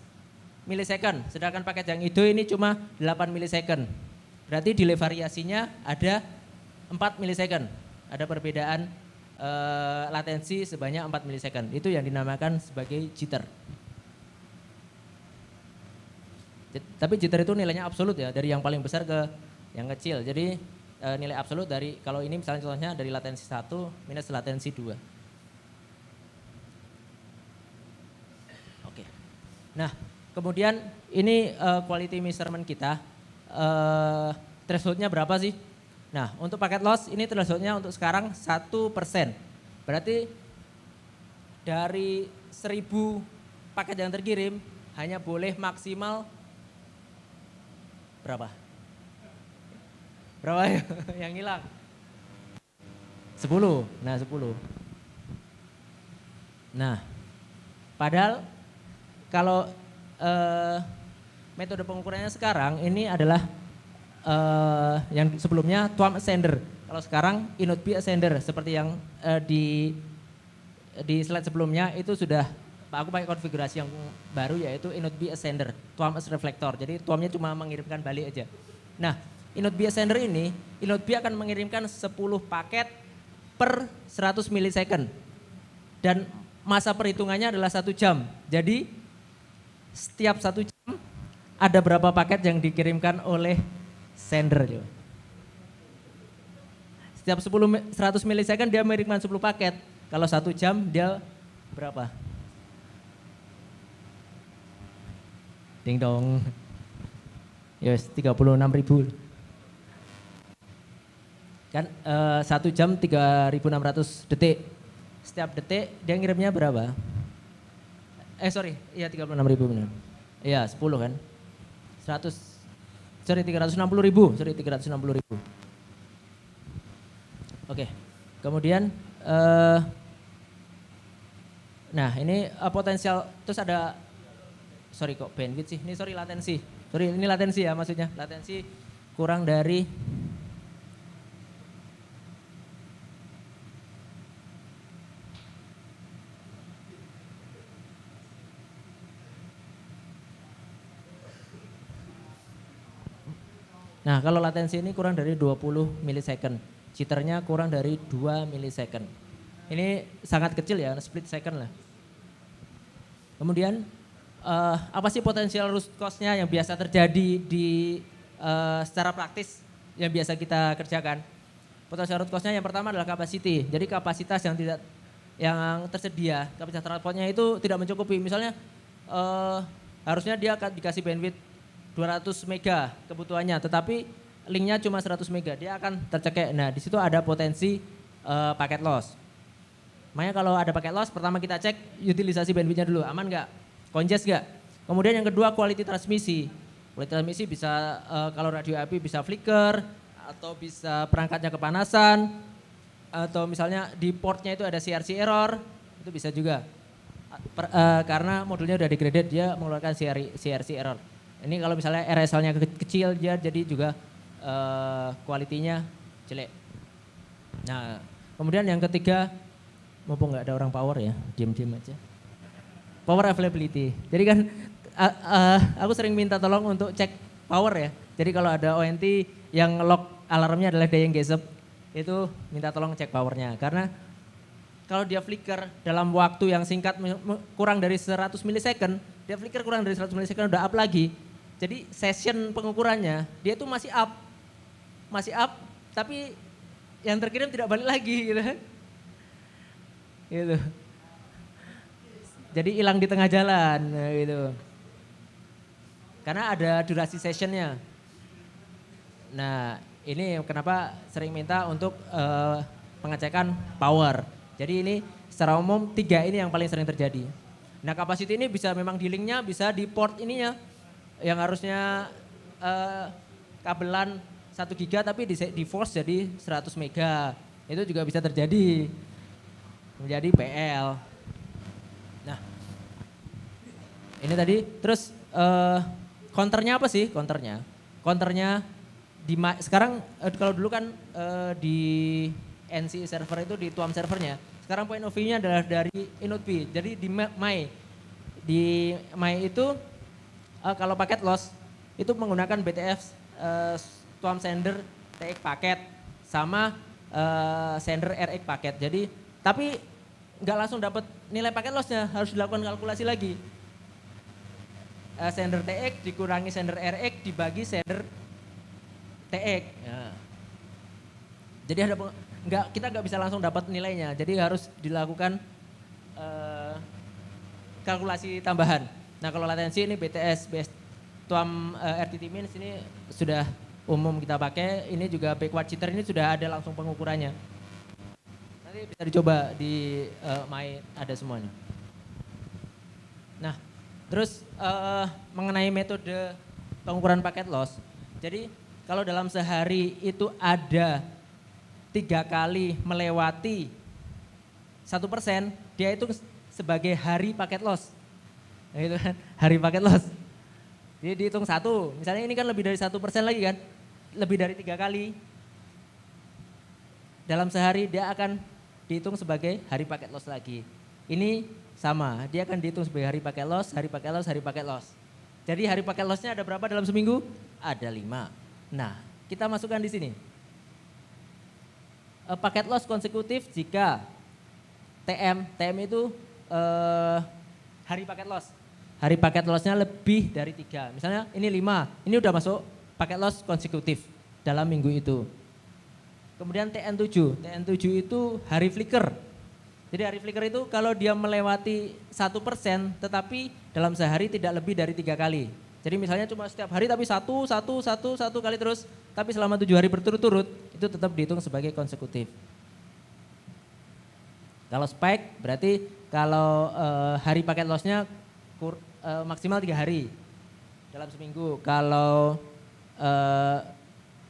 milisecond, sedangkan paket yang hijau ini cuma 8 milisecond. Berarti delay variasinya ada 4 milisecond, ada perbedaan latensi sebanyak 4 milisecond. Itu yang dinamakan sebagai jitter. Tapi jitter itu nilainya absolut ya, dari yang paling besar ke yang kecil. Jadi nilai absolut dari, kalau ini misalnya contohnya dari latensi 1 minus latensi 2. Oke. Nah, kemudian ini quality measurement kita, thresholdnya berapa sih? Nah, untuk paket loss ini thresholdnya untuk sekarang 1%. Berarti dari 1000 paket yang terkirim hanya boleh maksimal berapa? Berapa yang hilang? 10. Nah, 10. Nah, padahal kalau metode pengukurannya sekarang ini adalah yang sebelumnya tuam ascender. Kalau sekarang inode B ascender seperti yang di slide sebelumnya itu sudah aku pakai konfigurasi yang baru yaitu inode B ascender, tuam as reflektor. Jadi tuamnya cuma mengirimkan balik aja. Nah, inode B ascender ini, inode B akan mengirimkan 10 paket per 100 milisecond. Dan masa perhitungannya adalah 1 jam. Jadi setiap 1 jam ada berapa paket yang dikirimkan oleh sender. Setiap 100 milisecond dia mengirimkan 10 paket. Kalau 1 jam dia berapa? Ding dong. Yes, 36.000. Kan 1 jam 3.600 detik. Setiap detik dia ngirimnya berapa? Iya 36.000 benar. Iya 10 kan. 360.000. Oke. Kemudian nah ini potensial, terus ada bandwidth sih. Ini latensi. Ini latensi ya maksudnya. Latensi kurang dari Nah, kalau latensi ini kurang dari 20 milisecond. Jitternya kurang dari 2 milisecond. Ini sangat kecil ya, split second lah. Kemudian apa sih potensial root cause-nya yang biasa terjadi di secara praktis yang biasa kita kerjakan? Potensial root cause-nya yang pertama adalah capacity. Jadi kapasitas yang tersedia, kapasitas transportnya itu tidak mencukupi. Misalnya harusnya dia akan dikasih bandwidth 200 mega kebutuhannya, tetapi linknya cuma 100 mega, dia akan tercekek. Nah, di situ ada potensi paket loss. Makanya kalau ada paket loss, pertama kita cek utilisasi bandwidthnya dulu, aman nggak, congest nggak. Kemudian yang kedua quality transmisi. Quality transmisi bisa kalau radio IP bisa flicker, atau bisa perangkatnya kepanasan, atau misalnya di portnya itu ada CRC error, itu bisa juga. Karena modulnya udah degraded, dia mengeluarkan CRC error. Ini kalau misalnya RSL-nya kecil, dia jadi juga kualitinya jelek. Nah, kemudian yang ketiga, mumpung nggak ada orang power ya, diam-diam aja. Power availability. Jadi kan aku sering minta tolong untuk cek power ya. Jadi kalau ada ONT yang lock alarmnya adalah dying gasp, itu minta tolong cek powernya. Karena kalau dia flicker dalam waktu yang singkat kurang dari 100 milisecond, dia flicker kurang dari 100 milisecond udah up lagi. Jadi session pengukurannya dia itu masih up, tapi yang terkirim tidak balik lagi gitu. Gitu. Jadi hilang di tengah jalan gitu. Karena ada durasi sessionnya. Nah, ini kenapa sering minta untuk pengecekan power. Jadi ini secara umum 3 ini yang paling sering terjadi. Nah, capacity ini bisa memang di linknya, bisa di port ininya yang harusnya kabelan 1 giga tapi di force jadi 100 mega. Itu juga bisa terjadi menjadi PL. Nah, ini tadi terus counternya apa sih? Counternya sekarang kalau dulu kan di NC server itu di Tuam servernya. Sekarang point of view-nya adalah dari inode B. Jadi di My itu kalau paket loss itu menggunakan BTF Tuam sender TX paket sama sender RX paket. Jadi tapi nggak langsung dapat nilai paket lossnya, harus dilakukan kalkulasi lagi. Sender TX dikurangi sender RX dibagi sender TX. Ya. Jadi kita nggak bisa langsung dapat nilainya, jadi harus dilakukan kalkulasi tambahan. Nah kalau latensi ini BTS Tuam RTT min ini sudah umum kita pakai. Ini juga backward jitter ini sudah ada langsung pengukurannya. Nanti bisa dicoba di My ada semuanya. Nah terus mengenai metode pengukuran paket loss. Jadi kalau dalam sehari itu ada 3 kali melewati 1%, dia itu sebagai hari paket loss. Nah, itu kan hari paket loss. Jadi dihitung 1, misalnya ini kan lebih dari 1% lagi kan, lebih dari 3 kali. Dalam sehari dia akan dihitung sebagai hari paket loss lagi. Ini sama, dia akan dihitung sebagai hari paket loss, hari paket loss, hari paket loss. Jadi hari paket lossnya ada berapa dalam seminggu? Ada 5. Nah, kita masukkan di sini. Paket loss konsekutif jika TM itu hari paket loss. Hari paket lossnya lebih dari 3. Misalnya ini 5, ini udah masuk paket loss konsekutif dalam minggu itu. Kemudian TN7 itu hari flicker. Jadi hari flicker itu kalau dia melewati 1% tetapi dalam sehari tidak lebih dari 3 kali. Jadi misalnya cuma setiap hari tapi satu kali terus, tapi selama 7 hari berturut-turut itu tetap dihitung sebagai konsekutif. Kalau spike berarti kalau hari paket lossnya maksimal 3 hari dalam seminggu. Kalau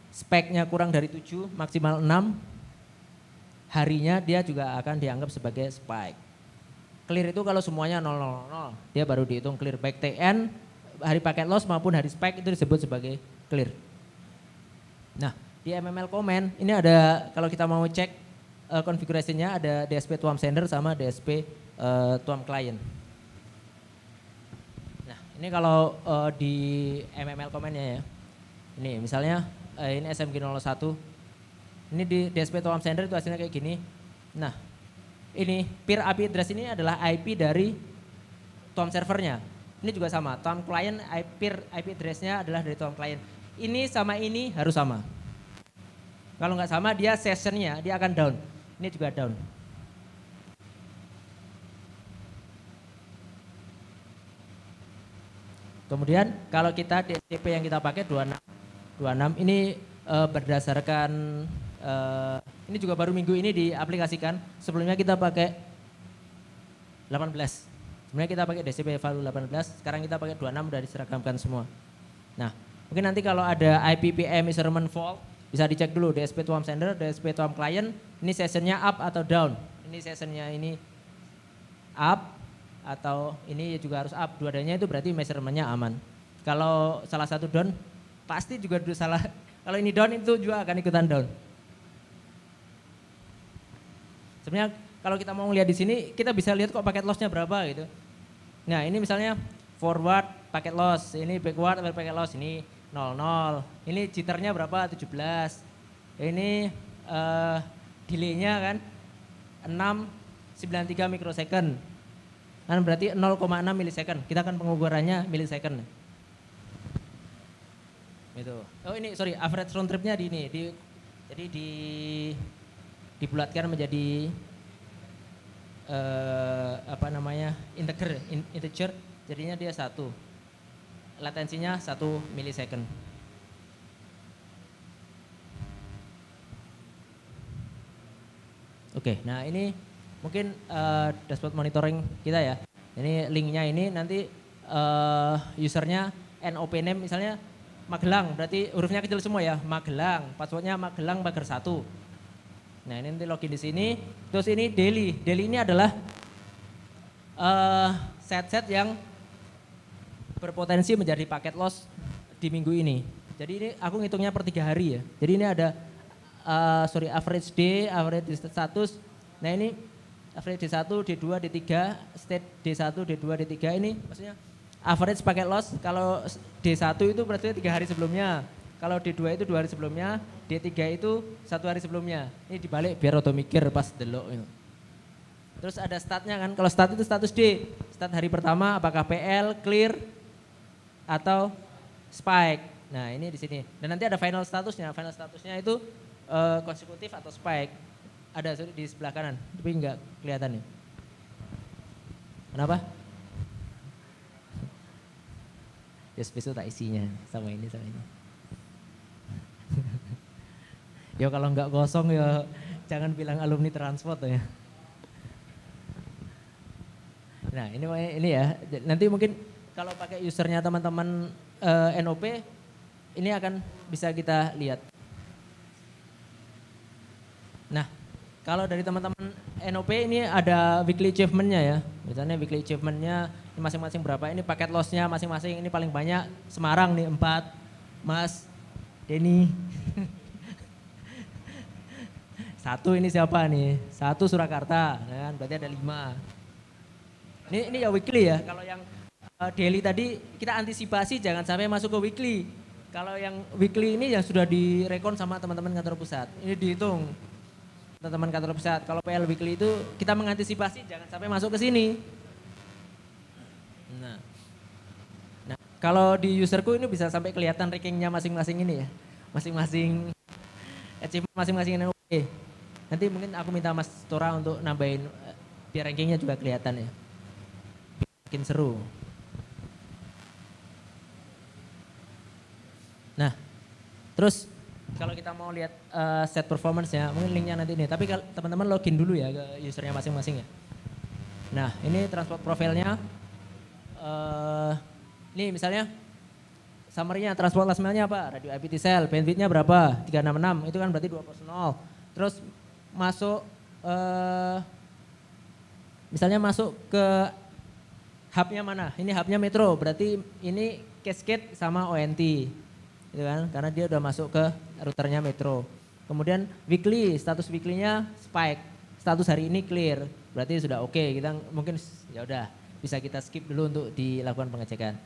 spike-nya kurang dari 7, maksimal 6, harinya dia juga akan dianggap sebagai spike. Clear itu kalau semuanya 000, dia baru dihitung clear. Baik TN, hari paket loss maupun hari spike itu disebut sebagai clear. Nah di MML comment ini ada, kalau kita mau cek konfigurasinya ada DSP Tuam sender sama DSP Tuam client. Nah ini kalau di MML commentnya ya, ini misalnya ini SMG01, ini di DSP Tuam sender itu hasilnya kayak gini. Nah ini peer IP address ini adalah IP dari Tuam servernya. Ini juga sama, Tuam client peer IP address-nya adalah dari Tuam client. Ini sama ini harus sama. Kalau nggak sama dia session-nya dia akan down. Ini juga down. Kemudian kalau kita DSCP yang kita pakai 26 ini berdasarkan ini juga baru minggu ini diaplikasikan. Sebelumnya kita pakai 18. Sebenarnya kita pakai DSCP value 18, sekarang kita pakai 26 udah diseragamkan semua. Nah, mungkin nanti kalau ada IPPM measurement fault bisa dicek dulu DSP to sender, DSP to client, ini sessionnya up atau down. Ini sessionnya ini up atau ini juga harus up. Dua-duanya itu berarti measurementnya aman. Kalau salah satu down pasti juga salah. Kalau ini down itu juga akan ikutan down. Sebenarnya kalau kita mau lihat di sini kita bisa lihat kok paket lossnya berapa gitu. Nah ini misalnya forward paket loss, ini backward paket loss, ini 00. Ini jitternya berapa? 17. Ini delay-nya kan 693 mikrosecond. Kan berarti 0,6 milisecond. Kita kan pengukurannya milisecond. Gitu. Oh ini sorry, average round trip-nya di ini. Jadi dibulatkan menjadi integer, jadinya dia 1, latensinya 1 milisecond. Oke, nah ini mungkin dashboard monitoring kita ya. Ini linknya ini nanti usernya NOP name misalnya Magelang, berarti hurufnya kecil semua ya, Magelang, passwordnya Magelang pagar 1. Nah ini nanti login di sini, terus ini daily ini adalah set yang berpotensi menjadi paket loss di minggu ini. Jadi ini aku ngitungnya per 3 hari ya. Jadi ini ada average day, average status. Nah ini average D1, D2, D3, state D1, D2, D3 ini maksudnya average paket loss. Kalau D1 itu berarti 3 hari sebelumnya. Kalau D2 itu 2 hari sebelumnya, D3 itu 1 hari sebelumnya. Ini dibalik biar auto mikir pas delok. Terus ada statnya kan, kalau stat itu status D. Stat hari pertama apakah PL, clear, atau spike. Nah ini di sini. Dan nanti ada final statusnya. Final statusnya itu konsekutif atau spike. Ada di sebelah kanan, tapi enggak kelihatan nih. Kenapa? Ya besok tak isinya sama ini. Ya kalau nggak kosong ya jangan bilang alumni transport ya. Nah ini ya, nanti mungkin kalau pakai usernya teman-teman NOP ini akan bisa kita lihat. Nah kalau dari teman-teman NOP ini ada weekly achievement-nya ya. Misalnya weekly achievement-nya masing-masing berapa, ini paket loss-nya masing-masing, ini paling banyak Semarang nih 4, Mas Denny. 1 ini siapa nih? 1 Surakarta, kan? Berarti ada 5. Ini ya weekly ya. Kalau yang daily tadi kita antisipasi jangan sampai masuk ke weekly. Kalau yang weekly ini yang sudah direkon sama teman-teman kantor pusat. Ini dihitung teman-teman kantor pusat. Kalau PL weekly itu kita mengantisipasi jangan sampai masuk ke sini. Nah, kalau di userku ini bisa sampai kelihatan rankingnya masing-masing ini ya. Masing-masing achievement masing-masing NOP. Nanti mungkin aku minta Mas Tora untuk nambahin biar rankingnya juga kelihatan ya. Makin seru. Nah, terus kalau kita mau lihat set performance ya, mungkin linknya nanti ini. Tapi kalau teman-teman login dulu ya ke usernya masing-masing ya. Nah, ini transport profilnya. Ini misalnya summary-nya transport last mile-nya apa? Radio IPT cell, bandwidth-nya berapa? 366, itu kan berarti 2/0. Terus masuk misalnya masuk ke hub-nya mana? Ini hub-nya Metro, berarti ini Cascade sama ONT. Gitu kan? Karena dia udah masuk ke routernya Metro. Kemudian weekly, status weekly-nya spike. Status hari ini clear, berarti sudah oke. Kita mungkin ya udah bisa kita skip dulu untuk dilakukan pengecekan.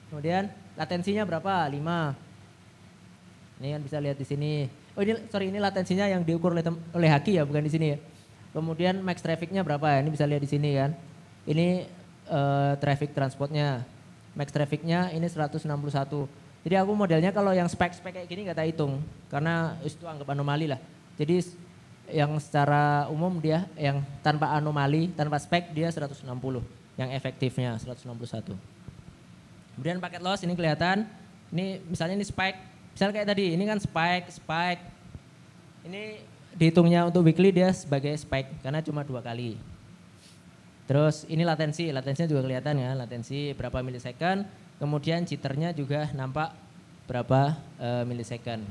Kemudian latensinya berapa? 5. Ini kan bisa lihat di sini. Oh ini latensinya yang diukur oleh Haki ya, bukan di sini ya. Kemudian max traffic-nya berapa? Ini bisa lihat di sini kan. Ini traffic transportnya. Max traffic-nya ini 161. Jadi aku modelnya kalau yang spek-spek kayak gini nggak tak hitung. Karena itu anggap anomali lah. Jadi yang secara umum dia yang tanpa anomali, tanpa spek dia 160. Yang efektifnya 161. Kemudian paket loss ini kelihatan, ini misalnya ini spike, misalnya kayak tadi, ini kan spike. Ini dihitungnya untuk weekly dia sebagai spike karena cuma 2 kali. Terus ini latensinya juga kelihatan ya, latensi berapa milisecond, kemudian jitternya juga nampak berapa milisecond.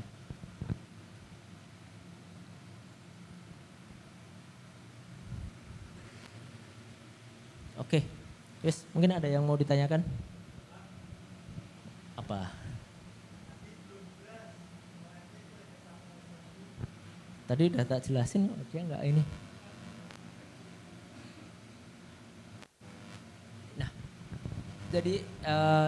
Oke, yes, mungkin ada yang mau ditanyakan? Apa? Tadi udah tak jelasin, dia nggak ini. Nah, jadi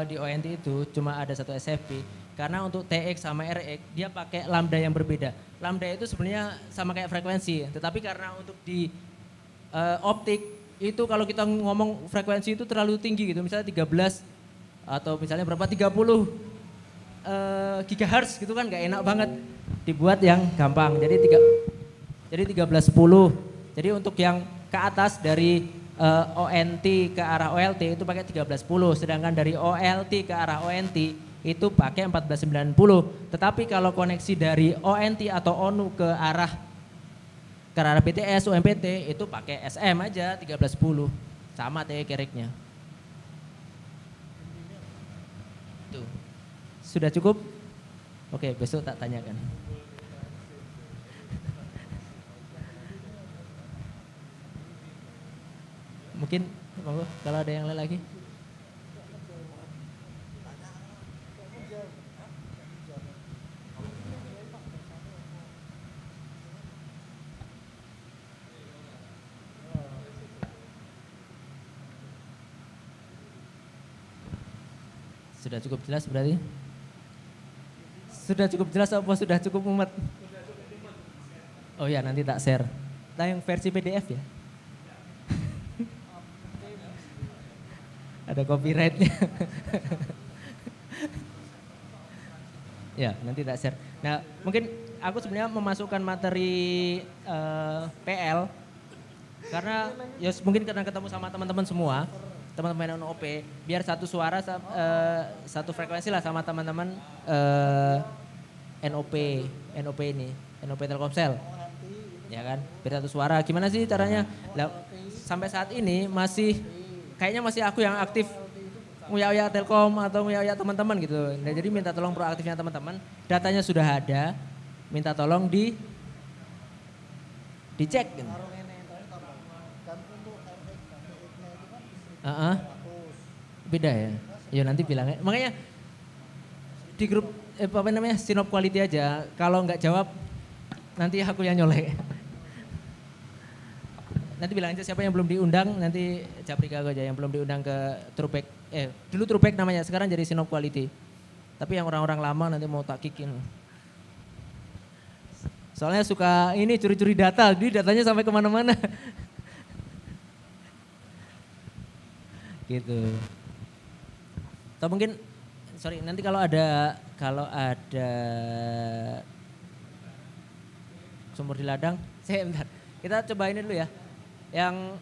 di ONT itu cuma ada satu SFP, karena untuk TX sama RX dia pakai lambda yang berbeda. Lambda itu sebenarnya sama kayak frekuensi, tetapi karena untuk di optik itu kalau kita ngomong frekuensi itu terlalu tinggi gitu, misalnya 13 atau misalnya berapa 30 gigahertz gitu kan nggak enak banget, dibuat yang gampang. Jadi 1310. Jadi untuk yang ke atas dari ONT ke arah OLT itu pakai 1310, sedangkan dari OLT ke arah ONT itu pakai 1490. Tetapi kalau koneksi dari ONT atau ONU ke arah BTS, UMPT itu pakai SM aja 1310. Sama kereknya. Tuh. Sudah cukup? Oke, besok tak tanyakan. Mungkin kalau ada yang lain lagi. Sudah cukup jelas berarti? Sudah cukup jelas apa sudah cukup mumet? Oh ya, nanti tak share. Nah, yang versi PDF ya? Ada copyrightnya. Ya, nanti tak share. Nah, mungkin aku sebenarnya memasukkan materi PL karena ya mungkin karena ketemu sama teman-teman semua, teman-teman NOP, biar satu suara satu frekuensi lah sama teman-teman NOP ini, NOP Telkomsel. Ya kan? Biar satu suara. Gimana sih caranya? Nah, sampai saat ini kayaknya masih aku yang aktif nguya-uya Telkom atau nguya-uya teman-teman gitu. Nah, jadi minta tolong proaktifnya teman-teman. Datanya sudah ada, minta tolong dicek. Gitu. Beda ya. Ya nanti bilangnya. Makanya di grup Sinop Quality aja. Kalau nggak jawab nanti aku yang nyolek. Nanti bilang aja siapa yang belum diundang, nanti Japri aku aja yang belum diundang ke Trubek. Dulu Trubek namanya, sekarang jadi Sinop Quality. Tapi yang orang-orang lama nanti mau tak kikin. Soalnya suka ini curi-curi data, jadi datanya sampai kemana-mana. Gitu. Atau mungkin, nanti kalau ada sumur di ladang, bentar. Kita coba ini dulu ya. Yang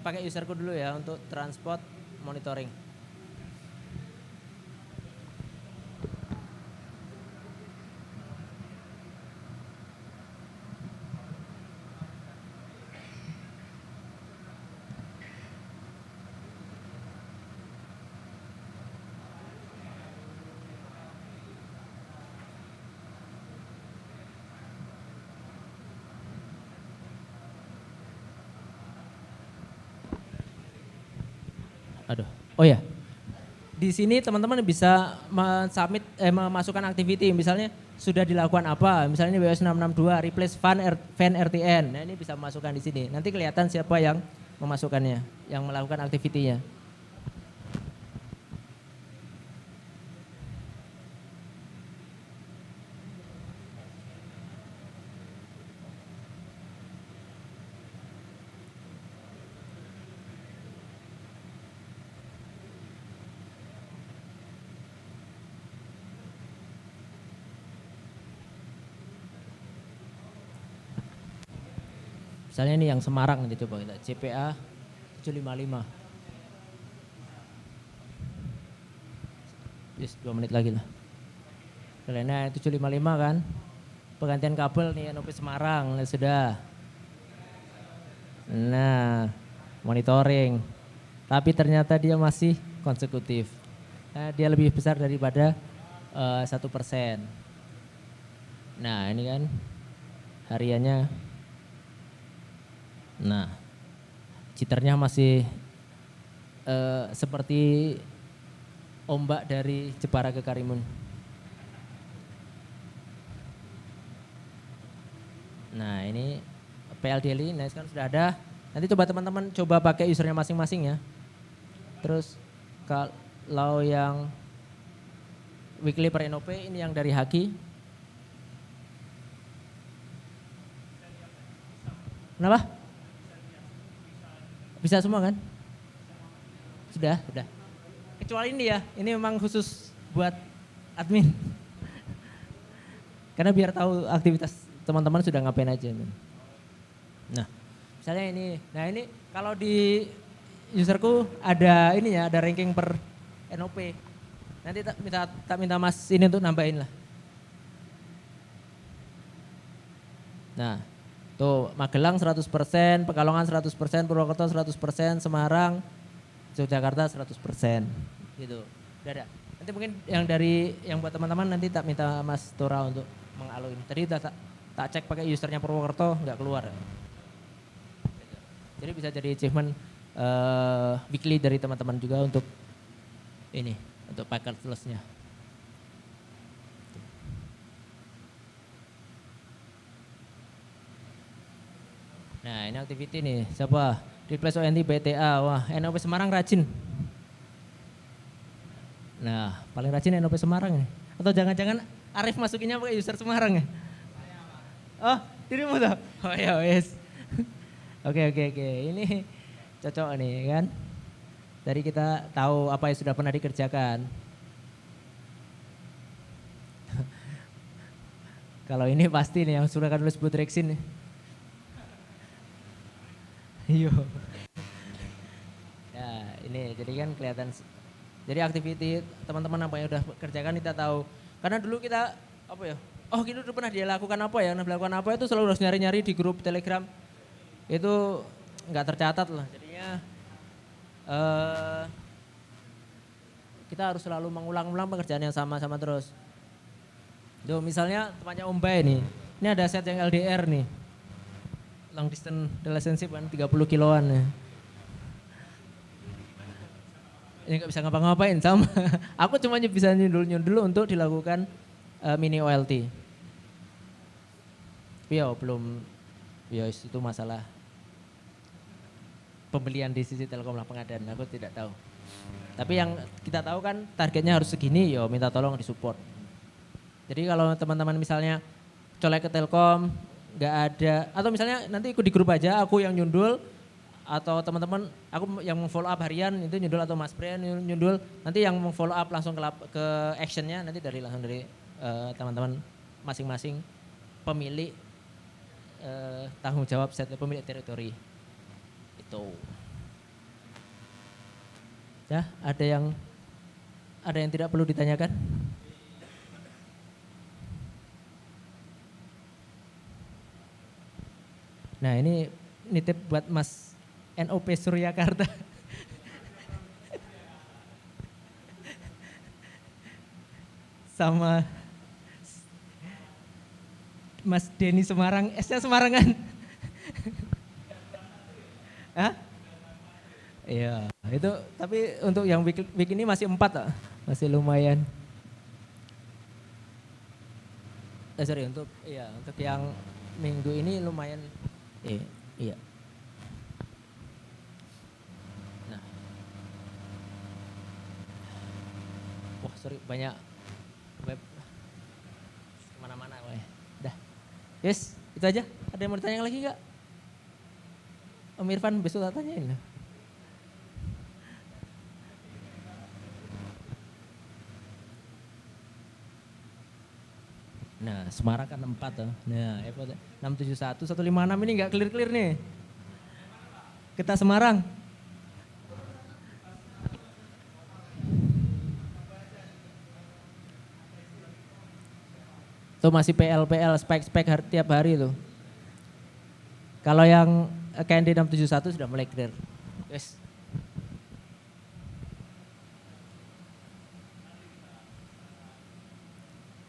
pakai user code dulu ya untuk transport monitoring. Aduh, oh ya, di sini teman-teman bisa memasukkan activity, misalnya sudah dilakukan apa, misalnya ini WS 662 replace fan RTN, nah ini bisa memasukkan di sini. Nanti kelihatan siapa yang memasukkannya, yang melakukan activity-nya. Misalnya ini yang Semarang nanti coba kita CPA 755. Yes, 2 menit lagi lah. Lainnya 7.55 kan. Penggantian kabel nih NOP Semarang, nah, sudah. Nah, monitoring. Tapi ternyata dia masih konsekutif. Nah, dia lebih besar daripada 1%. Nah, ini kan hariannya. Nah, jitternya masih seperti ombak dari Jepara ke Karimun. Nah, ini PL Daily, nah sekarang sudah ada. Nanti coba teman-teman coba pakai usernya masing-masing ya. Terus kalau yang weekly per NOP ini yang dari Haki. Kenapa? Bisa semua kan? Sudah. Kecuali ini ya, ini memang khusus buat admin. Karena biar tahu aktivitas teman-teman sudah ngapain aja. Nah, misalnya ini. Nah, ini kalau di userku ada ini ya, ada ranking per NOP. Nanti tak minta Mas ini untuk nambahin lah. Nah, tuh Magelang 100%, Pekalongan 100%, Purwokerto 100%, Semarang, Yogyakarta 100%. Gitu. Udah ada. Nanti mungkin yang buat teman-teman nanti tak minta Mas Tora untuk mengaloin. Tadi tak cek pakai usernya Purwokerto nggak keluar. Jadi bisa jadi achievement weekly dari teman-teman juga untuk ini, untuk packet plusnya. Nah, ini activity nih, siapa? Replace ONT BTA, wah NOP Semarang rajin. Nah, paling rajin NOP Semarang nih. Atau jangan-jangan Arif masukinnya pakai user Semarang ya? Oh, dirimu tuh? Oh ya wes. Oke. Ini cocok nih kan. Dari kita tahu apa yang sudah pernah dikerjakan. Kalau ini pasti nih yang sudah kan nulis Butreksin nih. Iya. Ya ini jadi kan kelihatan. Jadi aktiviti teman-teman apa yang udah kerjakan kita tahu. Karena dulu kita apa ya? Oh gitu udah pernah dia lakukan apa ya? Nah melakukan apa itu selalu harus nyari-nyari di grup Telegram. Itu nggak tercatat lah. Jadinya kita harus selalu mengulang-ulang pekerjaan yang sama-sama terus. Tuh misalnya temannya Om Bay nih. Ini ada set yang LDR nih. Long distance relationship kan 30 kiloan ya. Ini nggak bisa ngapa-ngapain sama. Aku cuma bisa nyundul untuk dilakukan mini OLT. Tapi ya belum, ya itu masalah pembelian di sisi Telkom lah pengadaan, aku tidak tahu. Tapi yang kita tahu kan targetnya harus segini, ya minta tolong disupport. Jadi kalau teman-teman misalnya colek ke Telkom, nggak ada, atau misalnya nanti ikut di grup aja, aku yang nyundul, atau teman-teman, aku yang follow up harian itu nyundul atau Mas Brian nyundul, nanti yang follow up langsung ke actionnya nanti langsung dari teman-teman masing-masing pemilik tanggung jawab set pemilik teritori itu. Ya, ada yang tidak perlu ditanyakan? Nah ini nitip buat Mas NOP Suryakarta. Sama Mas Denny Semarang, S-nya Semarangan. Hah? Iya, itu tapi untuk yang week ini masih 4, masih lumayan. Sorry untuk yang minggu ini lumayan. Iya. Nah, wah sorry banyak web kemana-mana, dah. Yes, itu aja. Ada yang mau ditanya lagi nggak? Om Irfan besok tak tanyain. Nah, Semarang kan 4 tuh. Nah, 671 156 ini nggak clear nih. Kita Semarang. Itu masih PL spek tiap hari tuh. Kalau yang KND 671 sudah mulai clear. Yes.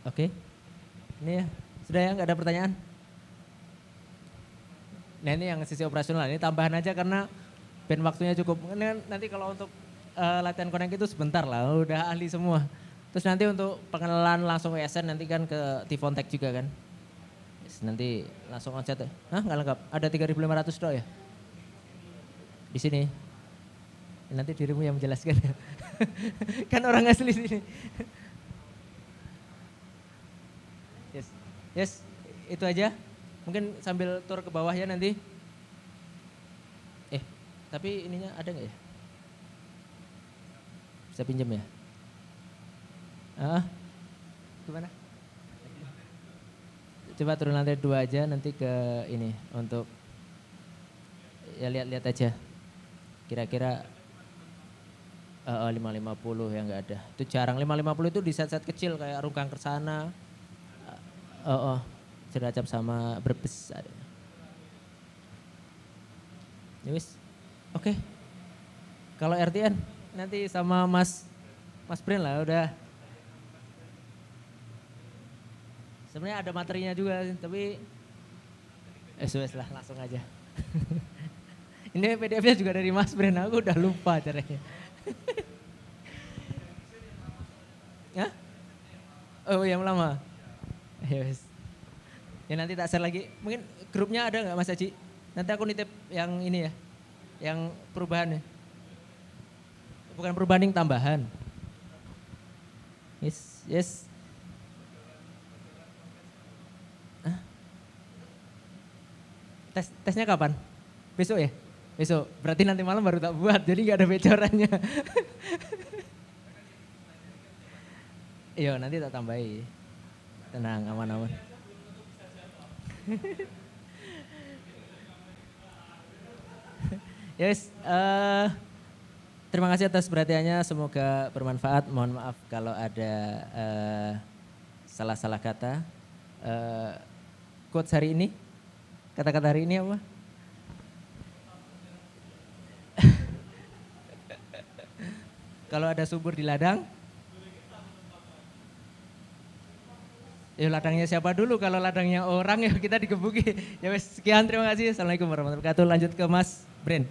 Oke. Ini ya. Sudah ya, nggak ada pertanyaan? Nah ini yang sisi operasional, ini tambahan aja karena band waktunya cukup. Nanti kalau untuk latihan connect itu sebentar lah, udah ahli semua. Terus nanti untuk pengenalan langsung WSN nanti kan ke Tifon Tech juga kan. Yes, nanti langsung onset ya. Hah nggak lengkap, ada 3.500 doang ya? Di sini. Nanti dirimu yang menjelaskan ya. Kan orang asli sini. Yes, itu aja. Mungkin sambil tur ke bawah ya nanti. Tapi ininya ada nggak ya? Bisa pinjam ya? Gimana? Coba turun lantai 2 aja nanti ke ini untuk ya lihat-lihat aja. Kira-kira 550 yang nggak ada. Itu jarang, 550 itu di set-set kecil kayak Rungkang Kersana. Cilacap sama Brebes ada. Yowis, oke. Kalau RTN nanti sama Mas Bren lah udah. Sebenarnya ada materinya juga tapi SOS lah langsung aja. Ini PDF-nya juga dari Mas Bren, aku udah lupa caranya. Hah? Oh yang lama. Yes. Ya nanti tak share lagi. Mungkin grupnya ada nggak Mas Haji? Nanti aku nitip yang ini ya, yang perubahan ya. Bukan perubahan, yang tambahan. Yes. Tesnya kapan? Besok ya? Besok. Berarti nanti malam baru tak buat, jadi nggak ada bocorannya. Iya nanti tak tambahi. Tenang, aman-aman. Yes, terima kasih atas perhatiannya, semoga bermanfaat. Mohon maaf kalau ada salah-salah kata. Quotes hari ini, kata-kata hari ini apa? Kalau ada subur di ladang, ya ladangnya siapa dulu, kalau ladangnya orang ya kita digebuki. Ya wes, sekian, terima kasih. Assalamualaikum warahmatullahi wabarakatuh. Lanjut ke Mas Bren.